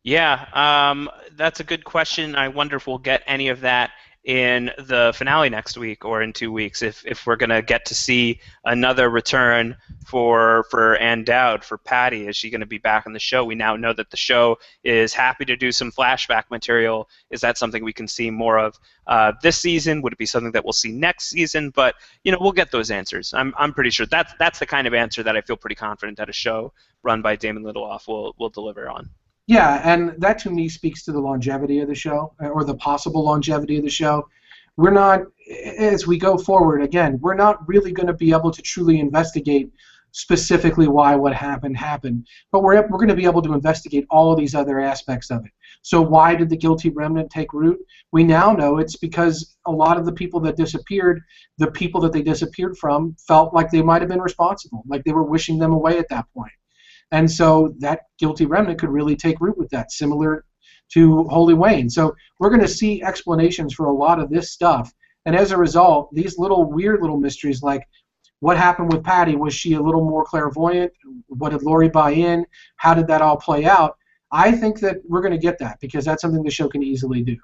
Yeah, that's a good question. I wonder if we'll get any of that in the finale next week or in 2 weeks, if we're going to get to see another return for Ann Dowd, for Patty. Is she going to be back on the show? We now know that the show is happy to do some flashback material. Is that something we can see more of this season? Would it be something that we'll see next season? But we'll get those answers. I'm pretty sure that's the kind of answer that I feel pretty confident that a show run by Damon Lindelof will deliver on. Yeah, and that to me speaks to the longevity of the show, or the possible longevity of the show. We're not, as we go forward, again, we're not really going to be able to truly investigate specifically why what happened, but we're going to be able to investigate all of these other aspects of it. So why did the guilty remnant take root? We now know it's because a lot of the people that disappeared, the people that they disappeared from, felt like they might have been responsible, like they were wishing them away at that point. And so that guilty remnant could really take root with that, similar to Holy Wayne. So we're going to see explanations for a lot of this stuff. And as a result, these weird little mysteries, like what happened with Patty? Was she a little more clairvoyant? What did Lori buy in? How did that all play out? I think that we're going to get that, because that's something the show can easily do.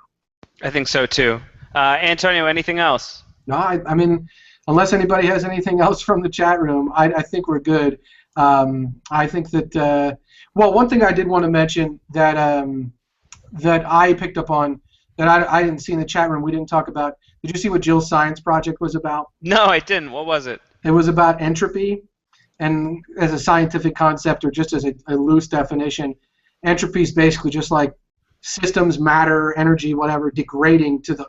I think so too. Antonio, anything else? No, I mean, unless anybody has anything else from the chat room, I think we're good. I think that, one thing I did want to mention that I picked up on that I didn't see in the chat room, we didn't talk about. Did you see what Jill's science project was about? No, I didn't. What was it? It was about entropy, and as a scientific concept, or just as a loose definition, entropy is basically just like systems, matter, energy, whatever, degrading to the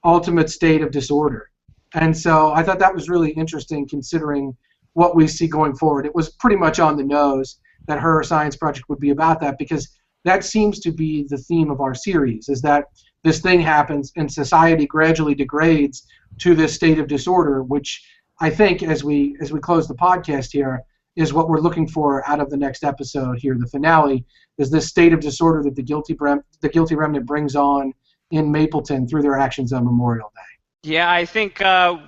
ultimate state of disorder. And so I thought that was really interesting, considering what we see going forward. It was pretty much on the nose that her science project would be about that, because that seems to be the theme of our series, is that this thing happens and society gradually degrades to this state of disorder, which I think, as we close the podcast here, is what we're looking for out of the next episode here, the finale, is this state of disorder that the guilty remnant brings on in Mapleton through their actions on Memorial Day. Yeah, I think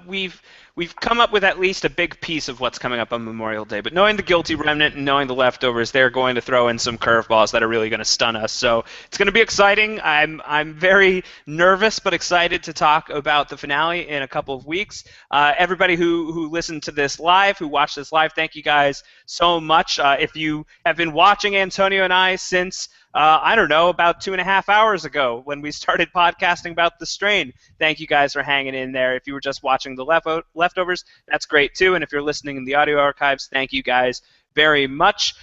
we've come up with at least a big piece of what's coming up on Memorial Day. But knowing the guilty remnant and knowing the leftovers, they're going to throw in some curveballs that are really going to stun us. So it's going to be exciting. I'm very nervous but excited to talk about the finale in a couple of weeks. Everybody who listened to this live, who watched this live, thank you guys so much. If you have been watching Antonio and I since I don't know, about 2.5 hours ago when we started podcasting about The Strain. Thank you guys for hanging in there. If you were just watching the leftovers, that's great too. And if you're listening in the audio archives, thank you guys very much.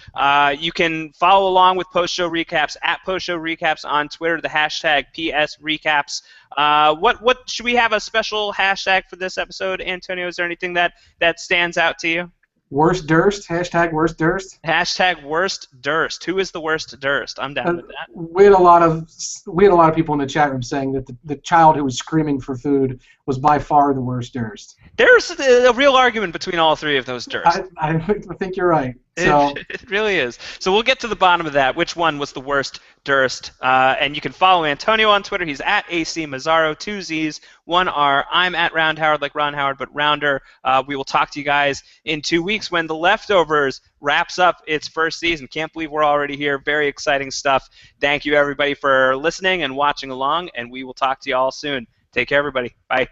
You can follow along with post-show recaps at post-show recaps on Twitter, the hashtag PS Recaps. What should we have a special hashtag for this episode, Antonio? Is there anything that stands out to you? Worst Durst, hashtag Worst Durst. Hashtag Worst Durst. Who is the worst Durst? I'm down with that. We had a lot of people in the chat room saying that the child who was screaming for food was by far the worst Durst. There's a real argument between all three of those Durst. I think you're right. So It really is. So we'll get to the bottom of that. Which one was the worst Durst? And you can follow Antonio on Twitter. He's at AC Mazzaro, 2 Z's, 1 R. I'm at Round Howard, like Ron Howard, but rounder. We will talk to you guys in 2 weeks when The Leftovers wraps up its first season. Can't believe we're already here. Very exciting stuff. Thank you, everybody, for listening and watching along, and we will talk to you all soon. Take care, everybody. Bye.